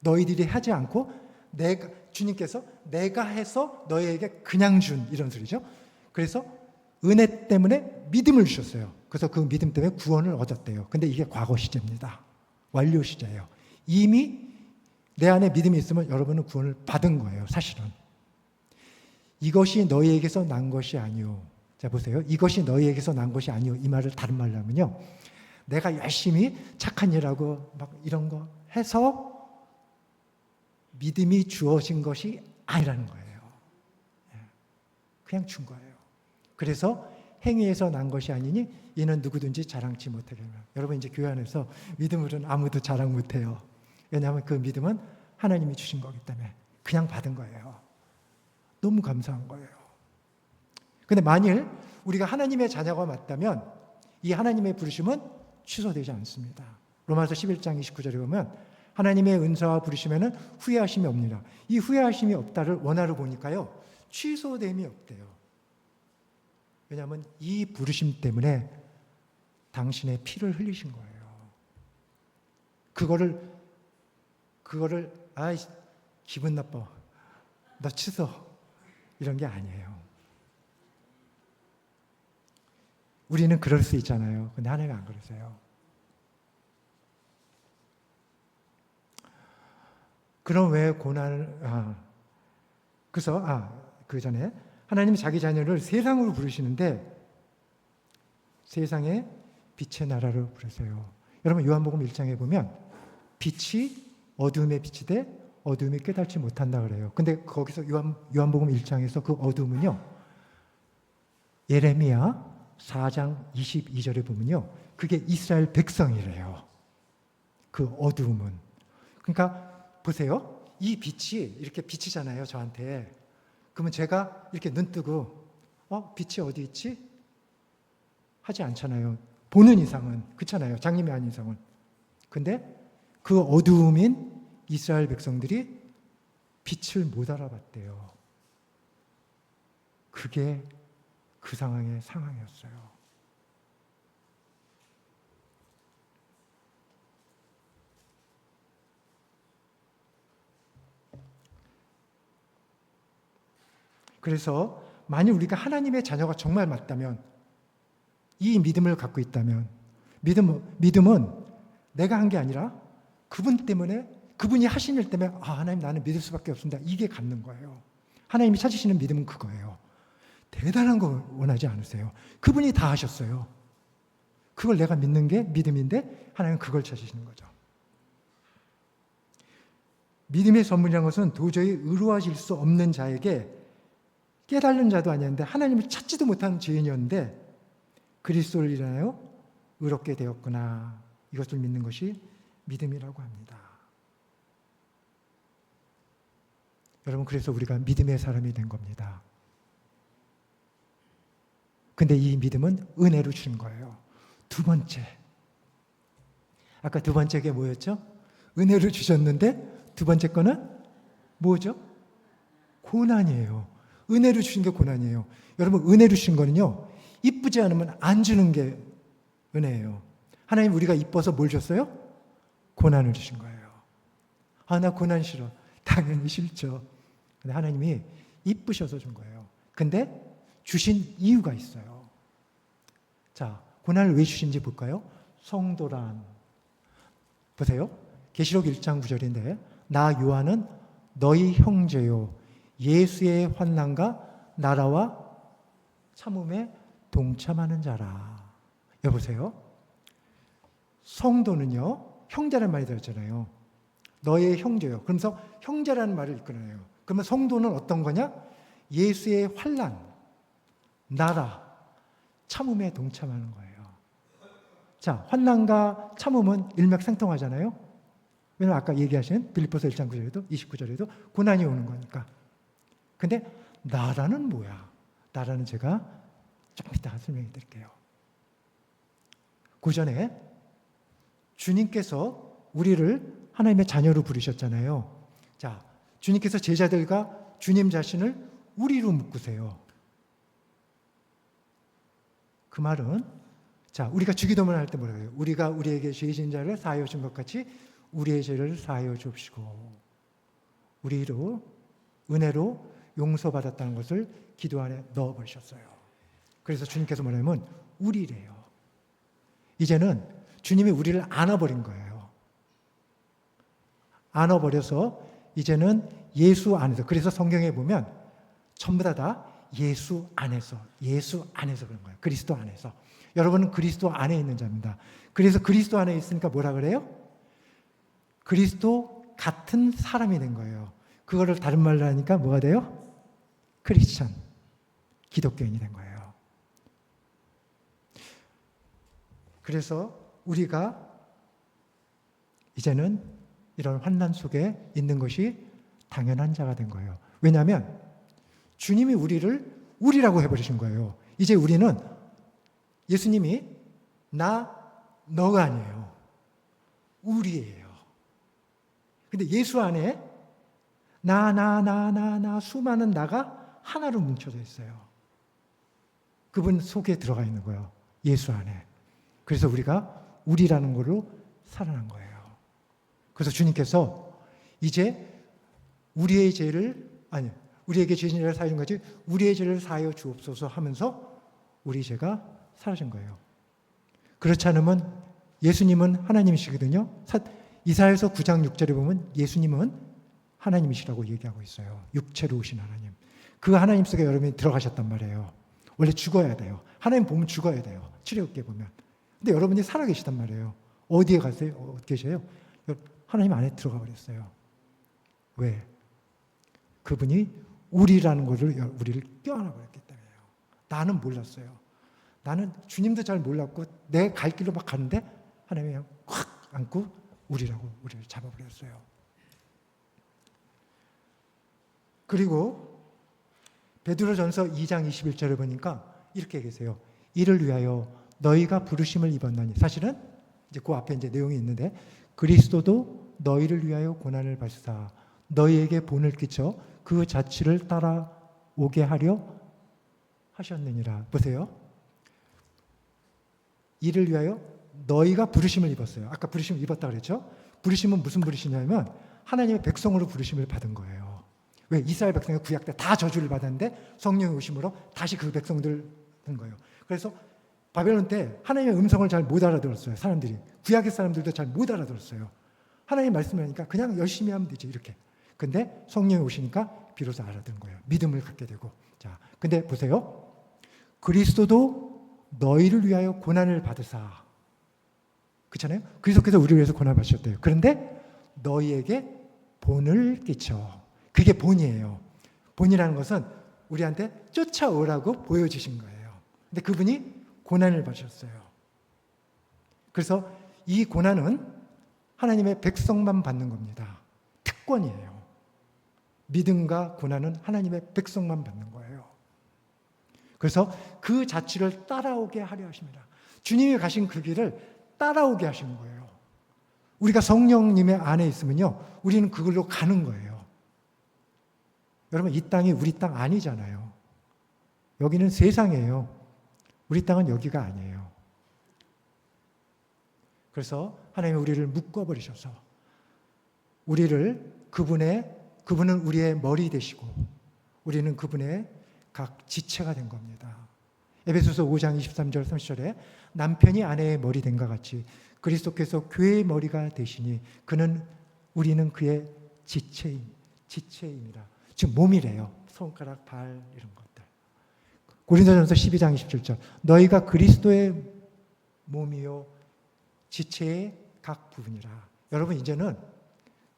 너희들이 하지 않고 주님께서 내가 해서 너희에게 그냥 준, 이런 소리죠. 그래서 은혜 때문에 믿음을 주셨어요. 그래서 그 믿음 때문에 구원을 얻었대요. 근데 이게 과거 시제입니다. 완료 시제예요. 이미 내 안에 믿음이 있으면 여러분은 구원을 받은 거예요. 사실은. 이것이 너희에게서 난 것이 아니요. 자, 보세요. 이것이 너희에게서 난 것이 아니요. 이 말을 다른 말로 하면요, 내가 열심히 착한 일하고 막 이런 거 해서 믿음이 주어진 것이 아니라는 거예요. 그냥 준 거예요. 그래서 행위에서 난 것이 아니니 이는 누구든지 자랑치 못하게 하라. 여러분, 이제 교회 안에서 믿음으로는 아무도 자랑 못해요. 왜냐하면 그 믿음은 하나님이 주신 거기 때문에 그냥 받은 거예요. 너무 감사한 거예요. 그런데 만일 우리가 하나님의 자녀가 맞다면 이 하나님의 부르심은 취소되지 않습니다. 로마서 11장 29절에 보면 하나님의 은사와 부르심에는 후회하심이 없느니라. 이 후회하심이 없다를 원어로 보니까요, 취소됨이 없대요. 왜냐하면 이 부르심 때문에 당신의 피를 흘리신 거예요. 그거를 아이 기분 나빠, 너 취소, 이런 게 아니에요. 우리는 그럴 수 있잖아요. 근데 하나님은 안 그러세요. 그럼 왜 고난을 그 전에 하나님이 자기 자녀를 세상으로 부르시는데 세상의 빛의 나라로 부르세요. 여러분, 요한복음 1장에 보면 빛이 어두움에 빛이 돼 어두움이 깨닫지 못한다 그래요. 근데 거기서 요한복음 1장에서 그 어두움은요, 예레미야 4장 22절에 보면요, 그게 이스라엘 백성이래요. 그 어두움은. 그러니까 보세요. 이 빛이 이렇게 비치잖아요, 저한테. 그러면 제가 이렇게 눈 뜨고 빛이 어디 있지? 하지 않잖아요. 보는 이상은. 그렇잖아요. 장님이 아닌 이상은. 근데 그 어두움인 이스라엘 백성들이 빛을 못 알아봤대요. 그게 그 상황의 상황이었어요. 그래서 만약 우리가 하나님의 자녀가 정말 맞다면, 이 믿음을 갖고 있다면, 믿음은 내가 한 게 아니라 그분 때문에, 그분이 하신 일 때문에 하나님 나는 믿을 수밖에 없습니다. 이게 갖는 거예요. 하나님이 찾으시는 믿음은 그거예요. 대단한 거 원하지 않으세요. 그분이 다 하셨어요. 그걸 내가 믿는 게 믿음인데 하나님은 그걸 찾으시는 거죠. 믿음의 선물이라는 것은 도저히 의로워질 수 없는 자에게, 깨달은 자도 아니었는데 하나님을 찾지도 못한 죄인이었는데 그리스도를 인하여 의롭게 되었구나, 이것을 믿는 것이 믿음이라고 합니다. 여러분, 그래서 우리가 믿음의 사람이 된 겁니다. 근데 이 믿음은 은혜로 주는 거예요. 두 번째, 아까 두 번째가 뭐였죠? 은혜로 주셨는데 두 번째 거는 뭐죠? 고난이에요. 은혜로 주신 게 고난이에요. 여러분, 은혜로 주신 거는요, 이쁘지 않으면 안 주는 게 은혜예요. 하나님, 우리가 이뻐서 뭘 줬어요? 고난을 주신 거예요. 나 고난 싫어. 당연히 싫죠. 근데 하나님이 이쁘셔서 준 거예요. 근데 주신 이유가 있어요. 자, 고난을 왜 주신지 볼까요? 성도란, 보세요. 계시록 1장 9절인데 나 요한은 너희 형제요 예수의 환난과 나라와 참음에 동참하는 자라. 여보세요. 성도는요, 형제라는 말이 들었잖아요. 너의 형제요. 그러면서 형제라는 말을 이끌어내요. 그러면 성도는 어떤 거냐? 예수의 환난, 나라, 참음에 동참하는 거예요. 자, 환난과 참음은 일맥상통하잖아요. 왜냐면 아까 얘기하신 빌립보서 1장 9절에도 29절에도 고난이 오는 거니까. 근데 나라는 뭐야? 나라는 제가 조금 이따 설명해 드릴게요. 그 전에 주님께서 우리를 하나님의 자녀로 부르셨잖아요. 자, 주님께서 제자들과 주님 자신을 우리로 묶으세요. 그 말은, 자, 우리가 주기도문 할 때 뭐라고 해요? 우리가 우리에게 죄진 자를 사하여 준 것 같이 우리의 죄를 사하여 주옵시고, 우리로 은혜로 용서받았다는 것을 기도 안에 넣어버리셨어요. 그래서 주님께서 뭐냐면 우리래요. 이제는 주님이 우리를 안아버린 거예요. 안아버려서 이제는 예수 안에서, 그래서 성경에 보면 전부 다 예수 안에서 그런 거예요. 그리스도 안에서. 여러분은 그리스도 안에 있는 자입니다. 그래서 그리스도 안에 있으니까 뭐라 그래요? 그리스도 같은 사람이 된 거예요. 그거를 다른 말로 하니까 뭐가 돼요? 크리스찬, 기독교인이 된 거예요. 그래서 우리가 이제는 이런 환난 속에 있는 것이 당연한 자가 된 거예요. 왜냐하면 주님이 우리를 우리라고 해버리신 거예요. 이제 우리는 예수님이 너가 아니에요. 우리예요. 근데 예수 안에 나 수많은 나가 하나로 뭉쳐져 있어요. 그분 속에 들어가 있는 거예요. 예수 안에. 그래서 우리가 우리라는 걸로 살아난 거예요. 그래서 주님께서 이제 우리에게 죄진 죄를 사하여 준 것이 우리의 죄를 사하여 주옵소서 하면서 우리 죄가 사라진 거예요. 그렇지 않으면 예수님은 하나님이시거든요. 이사야서 9장 6절에 보면 예수님은 하나님이시라고 얘기하고 있어요. 육체로 오신 하나님. 그 하나님 속에 여러분이 들어가셨단 말이에요. 원래 죽어야 돼요. 하나님 보면 죽어야 돼요. 출애굽기에 보면. 근데 여러분이 살아계시단 말이에요. 어디에 가세요? 어디 계셔요? 하나님 안에 들어가 버렸어요. 왜? 그분이 우리라는 것을 우리를 껴안아 버렸기 때문에요. 나는 몰랐어요. 나는 주님도 잘 몰랐고 내 갈 길로 막 가는데 하나님이 그냥 확 안고 우리를 잡아버렸어요. 그리고 베드로전서 2장 21절을 보니까 이렇게 계세요. 이를 위하여 너희가 부르심을 입었나니. 사실은 이제 그 앞에 이제 내용이 있는데 그리스도도 너희를 위하여 고난을 받으사 너희에게 본을 끼쳐 그 자취를 따라오게 하려 하셨느니라. 보세요. 이를 위하여 너희가 부르심을 입었어요. 아까 부르심을 입었다 그랬죠? 부르심은 무슨 부르심이냐면 하나님의 백성으로 부르심을 받은 거예요. 왜? 이스라엘 백성이 구약 때 다 저주를 받았는데 성령의 오심으로 다시 그 백성들 된 거예요. 그래서 바벨론 때 하나님의 음성을 잘 못 알아들었어요. 사람들이. 구약의 사람들도 잘 못 알아들었어요. 하나님 말씀을 하니까 그냥 열심히 하면 되지 이렇게. 근데 성령이 오시니까 비로소 알아듣는 거예요. 믿음을 갖게 되고. 자, 근데 보세요. 그리스도도 너희를 위하여 고난을 받으사. 그렇잖아요? 그리스도께서 우리를 위해서 고난을 받으셨대요. 그런데 너희에게 본을 끼쳐. 그게 본이에요. 본이라는 것은 우리한테 쫓아오라고 보여주신 거예요. 근데 그분이 고난을 받으셨어요. 그래서 이 고난은 하나님의 백성만 받는 겁니다. 특권이에요. 믿음과 고난은 하나님의 백성만 받는 거예요. 그래서 그 자취를 따라오게 하려 하십니다. 주님이 가신 그 길을 따라오게 하신 거예요. 우리가 성령님의 안에 있으면요, 우리는 그걸로 가는 거예요. 여러분, 이 땅이 우리 땅 아니잖아요. 여기는 세상이에요. 우리 땅은 여기가 아니에요. 그래서 하나님이 우리를 묶어버리셔서 그분은 우리의 머리 되시고 우리는 그분의 각 지체가 된 겁니다. 에베소서 5장 23절 30절에 남편이 아내의 머리 된것 같이 그리스도께서 교회의 머리가 되시니 우리는 그의 지체입니다. 즉 몸이래요. 손가락, 발 이런 것들. 고린도전서 12장 27절 너희가 그리스도의 몸이요 지체의 각 부분이라. 여러분 이제는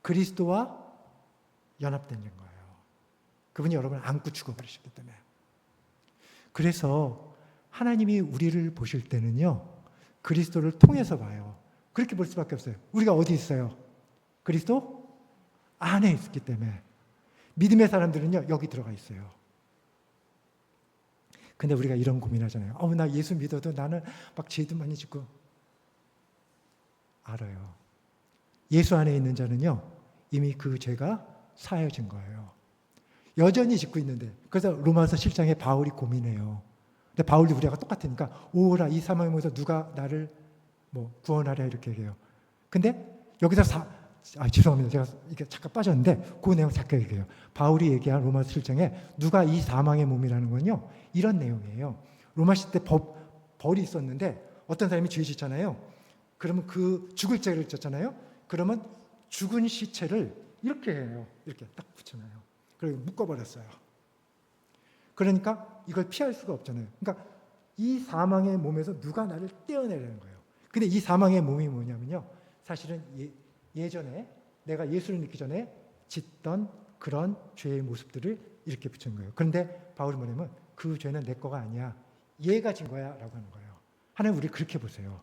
그리스도와 연합된 거예요. 그분이 여러분을 안고 죽어버리셨기 때문에. 그래서 하나님이 우리를 보실 때는요, 그리스도를 통해서 봐요. 그렇게 볼 수밖에 없어요. 우리가 어디 있어요? 그리스도 안에 있기 때문에. 믿음의 사람들은요, 여기 들어가 있어요. 근데 우리가 이런 고민하잖아요. 나 예수 믿어도 나는 막 죄도 많이 짓고. 알아요. 예수 안에 있는 자는요, 이미 그 죄가 사해진 거예요. 여전히 짓고 있는데. 그래서 로마서 7장에 바울이 고민해요. 근데 바울이 우리가 똑같으니까 오라 이 사망의 몸에서 누가 나를 구원하랴 이렇게 얘기해요. 근데 여기서 죄송합니다. 제가 이게 잠깐 빠졌는데 그 내용 잠깐 얘기해요. 바울이 얘기한 로마서 7장에 누가 이 사망의 몸이라는 건요, 이런 내용이에요. 로마 시대 벌이 있었는데 어떤 사람이 죄 짓잖아요. 그러면 그 죽을 죄를 졌잖아요. 그러면 죽은 시체를 이렇게 해요. 이렇게 딱 붙여놔요. 그리고 묶어버렸어요. 그러니까 이걸 피할 수가 없잖아요. 그러니까 이 사망의 몸에서 누가 나를 떼어내려는 거예요. 근데 이 사망의 몸이 뭐냐면요, 사실은 예전에 내가 예수를 믿기 전에 짓던 그런 죄의 모습들을 이렇게 붙인 거예요. 그런데 바울이 뭐냐면 그 죄는 내 거가 아니야. 얘가 진 거야 라고 하는 거예요. 하나님 우리 그렇게 보세요.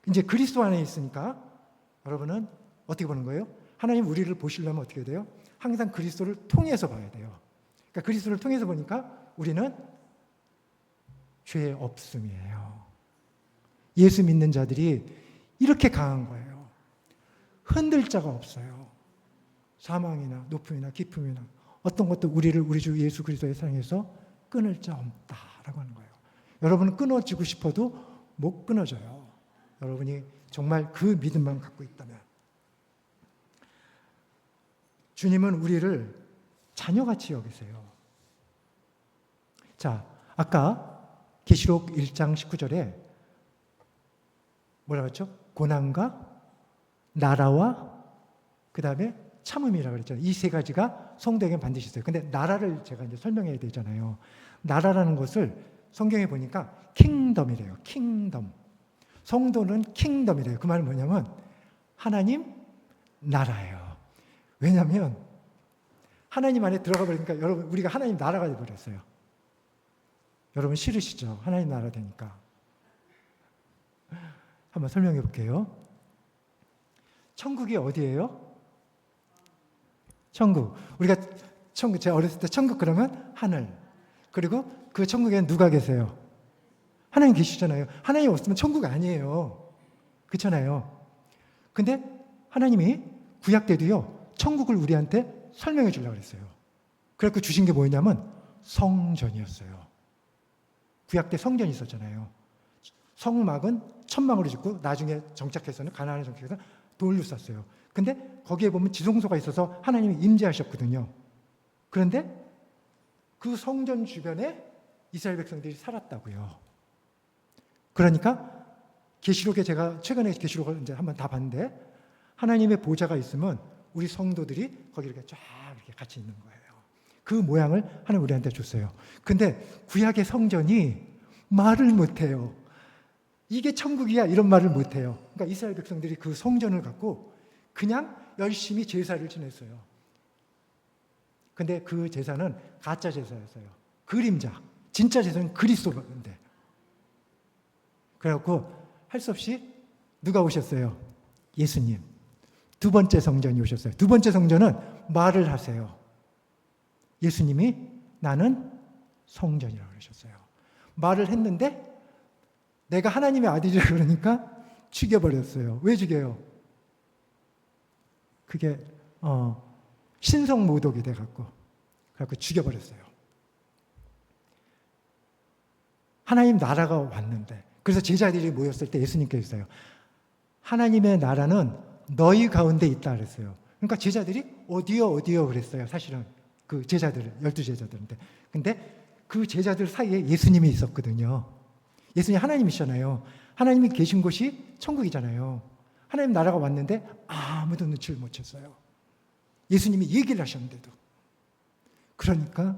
이제 그리스도 안에 있으니까 여러분은 어떻게 보는 거예요? 하나님 우리를 보시려면 어떻게 돼요? 항상 그리스도를 통해서 봐야 돼요. 그러니까 그리스도를 통해서 보니까 우리는 죄 없음이에요. 예수 믿는 자들이 이렇게 강한 거예요. 흔들 자가 없어요. 사망이나 높음이나 깊음이나 어떤 것도 우리를 우리 주 예수 그리스도의 사랑에서 끊을 자 없다라고 하는 거예요. 여러분은 끊어지고 싶어도 못 끊어져요. 여러분이 정말 그 믿음만 갖고 있다면. 주님은 우리를 자녀같이 여기세요. 자, 아까 계시록 1장 19절에 뭐라고 했죠? 고난과 나라와 그 다음에 참음이라고 그랬잖아요. 이 세 가지가 성도에게 반드시 있어요. 근데 나라를 제가 이제 설명해야 되잖아요. 나라라는 것을 성경에 보니까 킹덤이래요. 킹덤. 성도는 킹덤이래요. 그 말은 뭐냐면 하나님 나라예요. 왜냐하면 하나님 안에 들어가 버리니까 여러분 우리가 하나님 나라가 되어버렸어요. 여러분 싫으시죠? 하나님 나라 되니까. 한번 설명해 볼게요. 천국이 어디예요? 천국. 제가 어렸을 때 천국 그러면 하늘. 그리고 그 천국에는 누가 계세요? 하나님 계시잖아요. 하나님 없으면 천국 아니에요. 그렇잖아요. 근데 하나님이 구약 때도요, 천국을 우리한테 설명해 주려고 그랬어요. 그래서 주신 게 뭐였냐면 성전이었어요. 구약 때 성전이 있었잖아요. 성막은 천막으로 짓고 나중에 정착해서는 가나안에 정착해서 돌로 쌌어요. 근데 거기에 보면 지성소가 있어서 하나님이 임재하셨거든요. 그런데 그 성전 주변에 이스라엘 백성들이 살았다고요. 그러니까 계시록에 제가 최근에 계시록을 이제 한번 다 봤는데 하나님의 보좌가 있으면 우리 성도들이 거기 이렇게 쫙 이렇게 같이 있는 거예요. 그 모양을 하나님 우리한테 줬어요. 근데 구약의 성전이 말을 못해요. 이게 천국이야 이런 말을 못해요. 그러니까 이스라엘 백성들이 그 성전을 갖고 그냥 열심히 제사를 지냈어요. 근데 그 제사는 가짜 제사였어요. 그림자. 진짜 제사는 그리스도인데. 그래갖고 할 수 없이 누가 오셨어요? 예수님. 두 번째 성전이 오셨어요. 두 번째 성전은 말을 하세요. 예수님이 나는 성전이라고 그러셨어요. 말을 했는데 내가 하나님의 아들이라고 그러니까 죽여버렸어요. 왜 죽여요? 그게 신성모독이 돼갖고 죽여버렸어요. 하나님 나라가 왔는데 그래서 제자들이 모였을 때 예수님께서 있어요. 하나님의 나라는 너희 가운데 있다 그랬어요. 그러니까 제자들이 어디요 그랬어요. 사실은 그 제자들 12제자들인데 근데 그 제자들 사이에 예수님이 있었거든요. 예수님 하나님이시잖아요. 하나님이 계신 곳이 천국이잖아요. 하나님 나라가 왔는데 아무도 눈치를 못 챘어요. 예수님이 얘기를 하셨는데도. 그러니까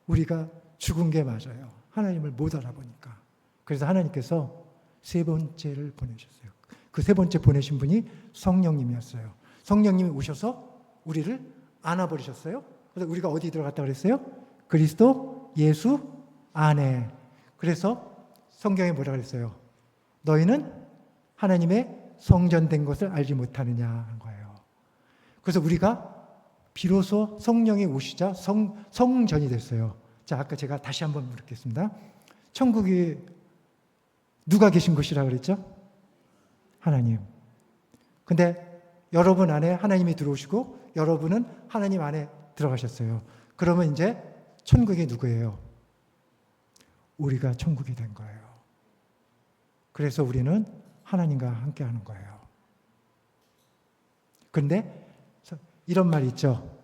우리가 죽은 게 맞아요. 하나님을 못 알아보니까. 그래서 하나님께서 세 번째를 보내셨어요. 그 세 번째 보내신 분이 성령님이었어요. 성령님이 오셔서 우리를 안아버리셨어요. 그래서 우리가 어디 들어갔다 그랬어요? 그리스도 예수 안에. 그래서 성경에 뭐라 그랬어요? 너희는 하나님의 성전된 것을 알지 못하느냐 하는 거예요. 그래서 우리가 비로소 성령이 오시자 성전이 됐어요. 자, 아까 제가 다시 한번 물었겠습니다. 천국이 누가 계신 곳이라고 그랬죠? 하나님. 근데 여러분 안에 하나님이 들어오시고 여러분은 하나님 안에 들어가셨어요. 그러면 이제 천국이 누구예요? 우리가 천국이 된 거예요. 그래서 우리는 하나님과 함께 하는 거예요. 그런데 이런 말이 있죠.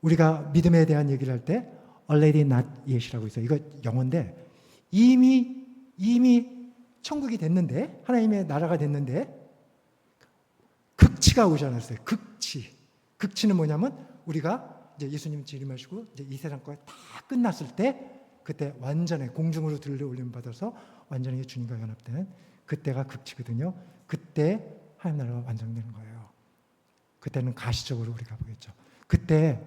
우리가 믿음에 대한 얘기를 할 때 already not yet이라고 있어요. 이거 영어인데 이미 천국이 됐는데 하나님의 나라가 됐는데 극치가 오지 않았어요. 극치는 뭐냐면 우리가 이제 예수님 재림하시고 이제 이 세상 거 다 끝났을 때 그때 완전히 공중으로 들려올림 받아서 완전히 주님과 연합되는 그때가 극치거든요. 그때 하나님 나라가 완성되는 거예요. 그때는 가시적으로 우리가 보겠죠. 그때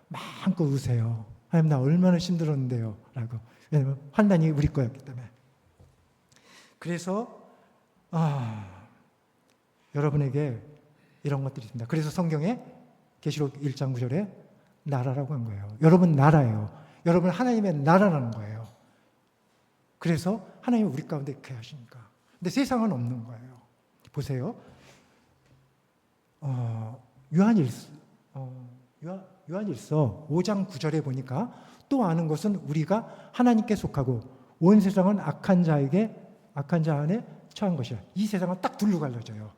마음껏 우세요. 하나님 나 얼마나 힘들었는데요. 라고. 왜냐하면 환난이 우리 거였기 때문에. 그래서 여러분에게 이런 것들이 있습니다. 그래서 성경에 계시록 1장 9절에 나라라고 한 거예요. 여러분 나라예요. 여러분 하나님의 나라라는 거예요. 그래서 하나님이 우리 가운데 있게 하시니까. 근데 세상은 없는 거예요. 보세요. 요한일서 5장 9절에 보니까 또 아는 것은 우리가 하나님께 속하고 온 세상은 악한 자 안에 처한 것이라. 이 세상은 딱 둘로 갈라져요.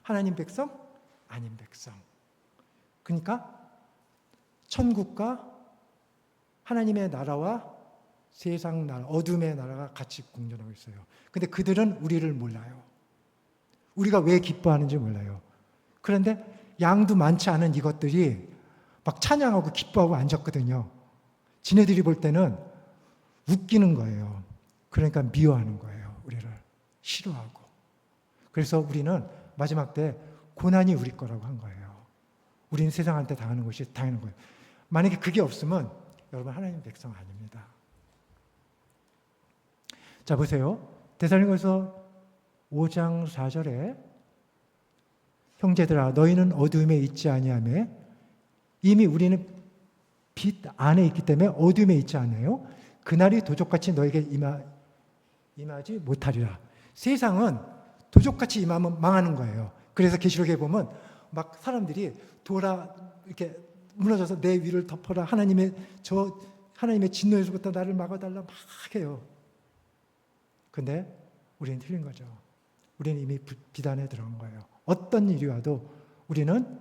하나님 백성, 아닌 백성. 그러니까 천국과 하나님의 나라와 세상 나라, 어둠의 나라가 같이 공존하고 있어요. 근데 그들은 우리를 몰라요. 우리가 왜 기뻐하는지 몰라요. 그런데 양도 많지 않은 이것들이 막 찬양하고 기뻐하고 앉았거든요. 지네들이 볼 때는 웃기는 거예요. 그러니까 미워하는 거예요. 우리를 싫어하고. 그래서 우리는 마지막 때 고난이 우리 거라고 한 거예요. 우리는 세상한테 당하는 것이 당하는 거예요. 만약에 그게 없으면 여러분 하나님 백성 아닙니다. 자 보세요. 데살로니가서 5장 4절에 형제들아 너희는 어두움에 있지 아니하며 이미 우리는 빛 안에 있기 때문에 어두움에 있지 않아요. 그날이 도적같이 너에게 임하지 못하리라. 세상은 도적같이 임하면 망하는 거예요. 그래서 계시록에 보면 막 사람들이 이렇게 무너져서 내 위를 덮어라. 하나님의 진노에서부터 나를 막아달라 막 해요. 근데 우리는 틀린 거죠. 우리는 이미 비단에 들어간 거예요. 어떤 일이 와도 우리는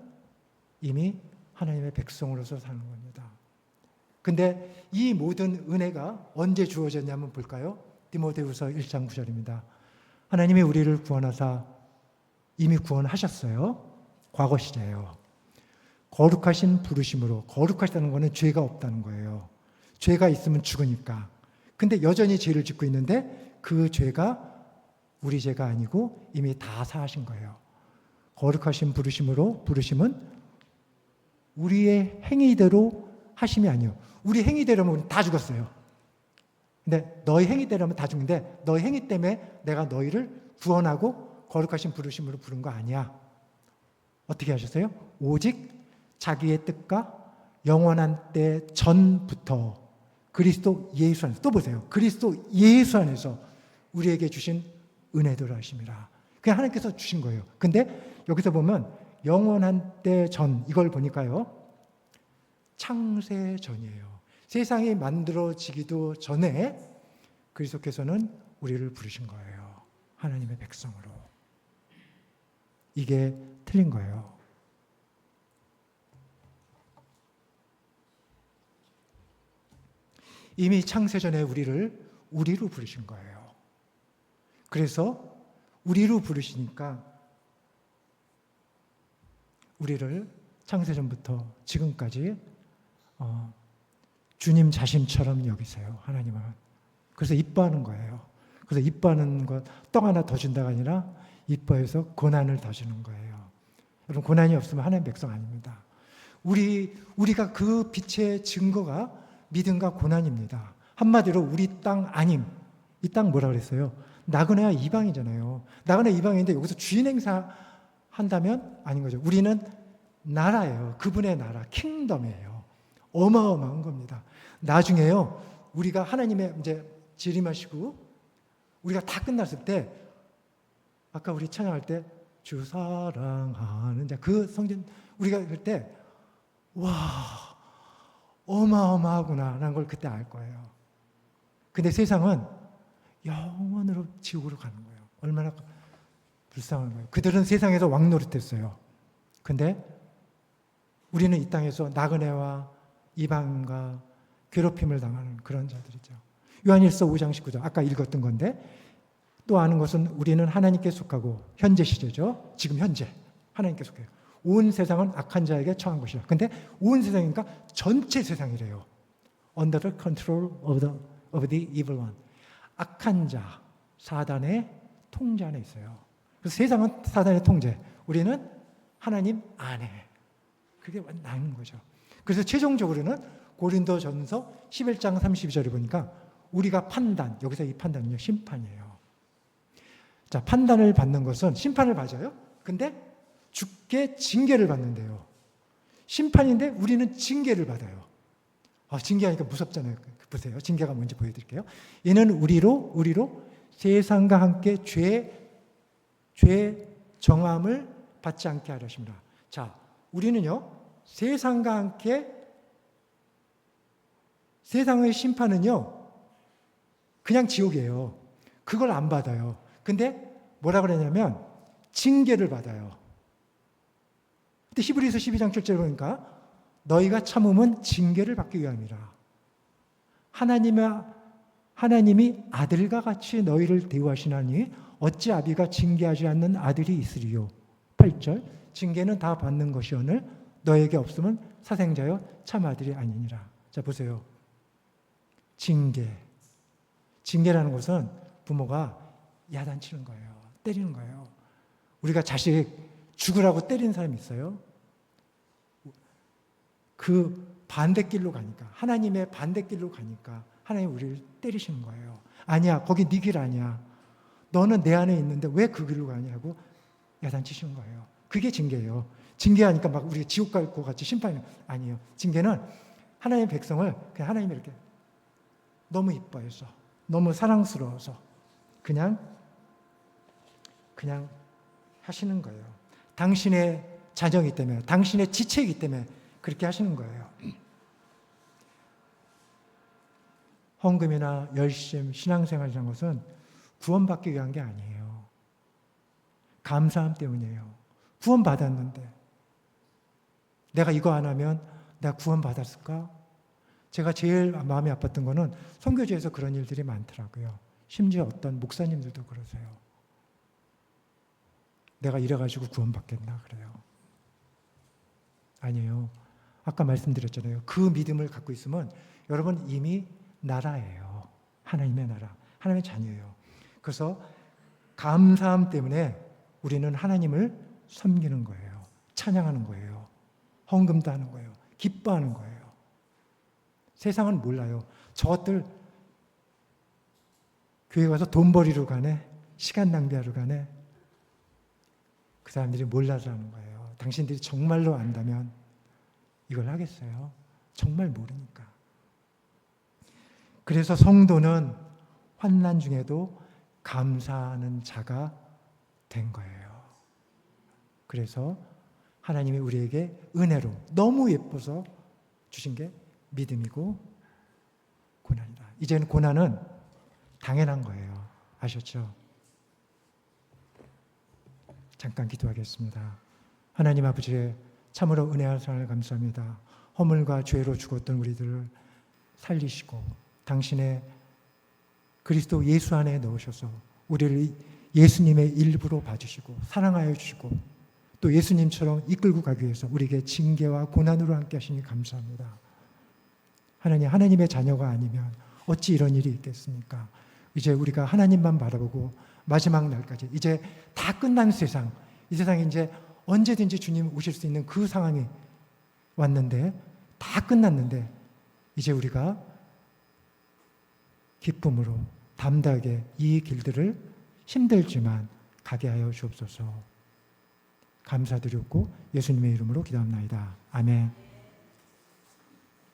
이미 하나님의 백성으로서 사는 겁니다. 근데 이 모든 은혜가 언제 주어졌냐면 볼까요? 디모데후서 1장 9절입니다. 하나님이 우리를 구원하사 이미 구원하셨어요. 과거 시제예요. 거룩하신 부르심으로, 거룩하시다는 것은 죄가 없다는 거예요. 죄가 있으면 죽으니까. 근데 여전히 죄를 짓고 있는데 그 죄가 우리 죄가 아니고 이미 다 사하신 거예요. 거룩하신 부르심으로, 부르심은 우리의 행위대로 하심이 아니에요. 우리 행위대로면 다 죽었어요. 근데 너희 행위대로면 다 죽는데 너희 행위 때문에 내가 너희를 구원하고 거룩하신 부르심으로 부른 거 아니야. 어떻게 하셨어요? 오직 자기의 뜻과 영원한 때 전부터 그리스도 예수 안에서, 또 보세요. 그리스도 예수 안에서 우리에게 주신 은혜대로 하심이라. 그냥 하나님께서 주신 거예요. 근데 여기서 보면 영원한 때 전, 이걸 보니까요, 창세 전이에요. 세상이 만들어지기도 전에 그리스도께서는 우리를 부르신 거예요. 하나님의 백성으로. 이게 틀린 거예요. 이미 창세전에 우리로 부르신 거예요. 그래서 우리로 부르시니까 우리를 창세전부터 지금까지 주님 자신처럼 여기세요. 하나님은. 그래서 이뻐하는 거예요. 그래서 이뻐하는 것, 떡 하나 더 준다가 아니라 이뻐해서 고난을 더 주는 거예요. 여러분, 고난이 없으면 하나님 백성 아닙니다. 우리가 그 빛의 증거가 믿음과 고난입니다. 한마디로 우리 땅 아님. 이 땅 뭐라 그랬어요? 나그네와 이방이잖아요. 나그네 이방인데 여기서 주인 행사 한다면 아닌 거죠. 우리는 나라예요. 그분의 나라, 킹덤이에요. 어마어마한 겁니다. 나중에요, 우리가 하나님의 이제 재림하시고 우리가 다 끝났을 때, 아까 우리 찬양할 때 주 사랑하는 자, 그 성전 우리가 그럴 때 와, 어마어마하구나 라는 걸 그때 알 거예요. 근데 세상은 영원으로 지옥으로 가는 거예요. 얼마나 불쌍한 거예요. 그들은 세상에서 왕노릇했어요. 근데 우리는 이 땅에서 나그네와 이방과 괴롭힘을 당하는 그런 자들이죠. 요한일서 5장 19절, 아까 읽었던 건데, 또 아는 것은 우리는 하나님께 속하고, 현재 시제죠. 지금 현재 하나님께 속해요. 온 세상은 악한 자에게 처한 것이라. 근데 온 세상이니까 전체 세상이래요. Under the control of the evil one. 악한 자, 사단의 통제 안에 있어요. 그래서 세상은 사단의 통제, 우리는 하나님 안에. 그게 나는 거죠. 그래서 최종적으로는 고린도전서 11장 32절에 보니까 우리가 판단, 여기서 이 판단은요, 심판이에요. 자, 판단을 받는 것은 심판을 받아요. 근데 죽게 징계를 받는데요. 심판인데 우리는 징계를 받아요. 징계하니까 무섭잖아요. 보세요. 징계가 뭔지 보여드릴게요. 이는 우리로 세상과 함께 죄 정함을 받지 않게 하려 하십니다. 자, 우리는요, 세상과 함께, 세상의 심판은요, 그냥 지옥이에요. 그걸 안 받아요. 근데 뭐라 그러냐면 징계를 받아요. 근데 히브리서 12장 7절에 보니까 너희가 참음은 징계를 받기 위함이라. 하나님이 아들과 같이 너희를 대우하시나니 어찌 아비가 징계하지 않는 아들이 있으리요. 8절, 징계는 다 받는 것이오늘 너에게 없으면 사생자여 참 아들이 아니니라. 자, 보세요. 징계라는 것은 부모가 야단치는 거예요. 때리는 거예요. 우리가 자식 죽으라고 때리는 사람이 있어요. 그 반대길로 가니까, 하나님의 반대길로 가니까 하나님 우리를 때리시는 거예요. 아니야, 거기 네 길 아니야. 너는 내 안에 있는데 왜 그 길로 가냐고 야단치시는 거예요. 그게 징계예요. 징계하니까 막 우리가 지옥 갈 것 같이 심판이 아니에요. 징계는 하나님의 백성을 그냥 하나님이 이렇게 너무 이뻐해서, 너무 사랑스러워서 그냥 하시는 거예요. 당신의 자녀이기 때문에, 당신의 지체이기 때문에 그렇게 하시는 거예요. 헌금이나 열심, 신앙생활이라는 것은 구원받기 위한 게 아니에요. 감사함 때문이에요. 구원받았는데 내가 이거 안 하면 내가 구원받았을까? 제가 제일 마음이 아팠던 거는 선교지에서 그런 일들이 많더라고요. 심지어 어떤 목사님들도 그러세요. 내가 이래가지고 구원받겠나 그래요. 아니에요. 아까 말씀드렸잖아요. 그 믿음을 갖고 있으면 여러분 이미 나라예요. 하나님의 나라, 하나님의 자녀예요. 그래서 감사함 때문에 우리는 하나님을 섬기는 거예요. 찬양하는 거예요. 헌금도 하는 거예요. 기뻐하는 거예요. 세상은 몰라요. 저것들 교회 가서 돈 벌이러 가네, 시간 낭비하러 가네. 그 사람들이 몰라서 하는 거예요. 당신들이 정말로 안다면 이걸 하겠어요? 정말 모르니까. 그래서 성도는 환난 중에도 감사하는 자가 된 거예요. 그래서 하나님이 우리에게 은혜로 너무 예뻐서 주신 게 믿음이고 고난이다. 이제는 고난은 당연한 거예요. 아셨죠? 잠깐 기도하겠습니다. 하나님 아버지, 참으로 은혜와 사랑을 감사합니다. 허물과 죄로 죽었던 우리들을 살리시고 당신의 그리스도 예수 안에 넣으셔서 우리를 예수님의 일부로 봐주시고 사랑하여 주시고 또 예수님처럼 이끌고 가기 위해서 우리에게 징계와 고난으로 함께 하시니 감사합니다. 하나님, 하나님의 자녀가 아니면 어찌 이런 일이 있겠습니까? 이제 우리가 하나님만 바라보고 마지막 날까지 이제 다 끝난 세상, 이 세상에 이제 언제든지 주님 오실 수 있는 그 상황이 왔는데 다 끝났는데 이제 우리가 기쁨으로 담대하게 이 길들을 힘들지만 가게 하여 주옵소서. 감사드렸고 예수님의 이름으로 기도합나이다. 아멘.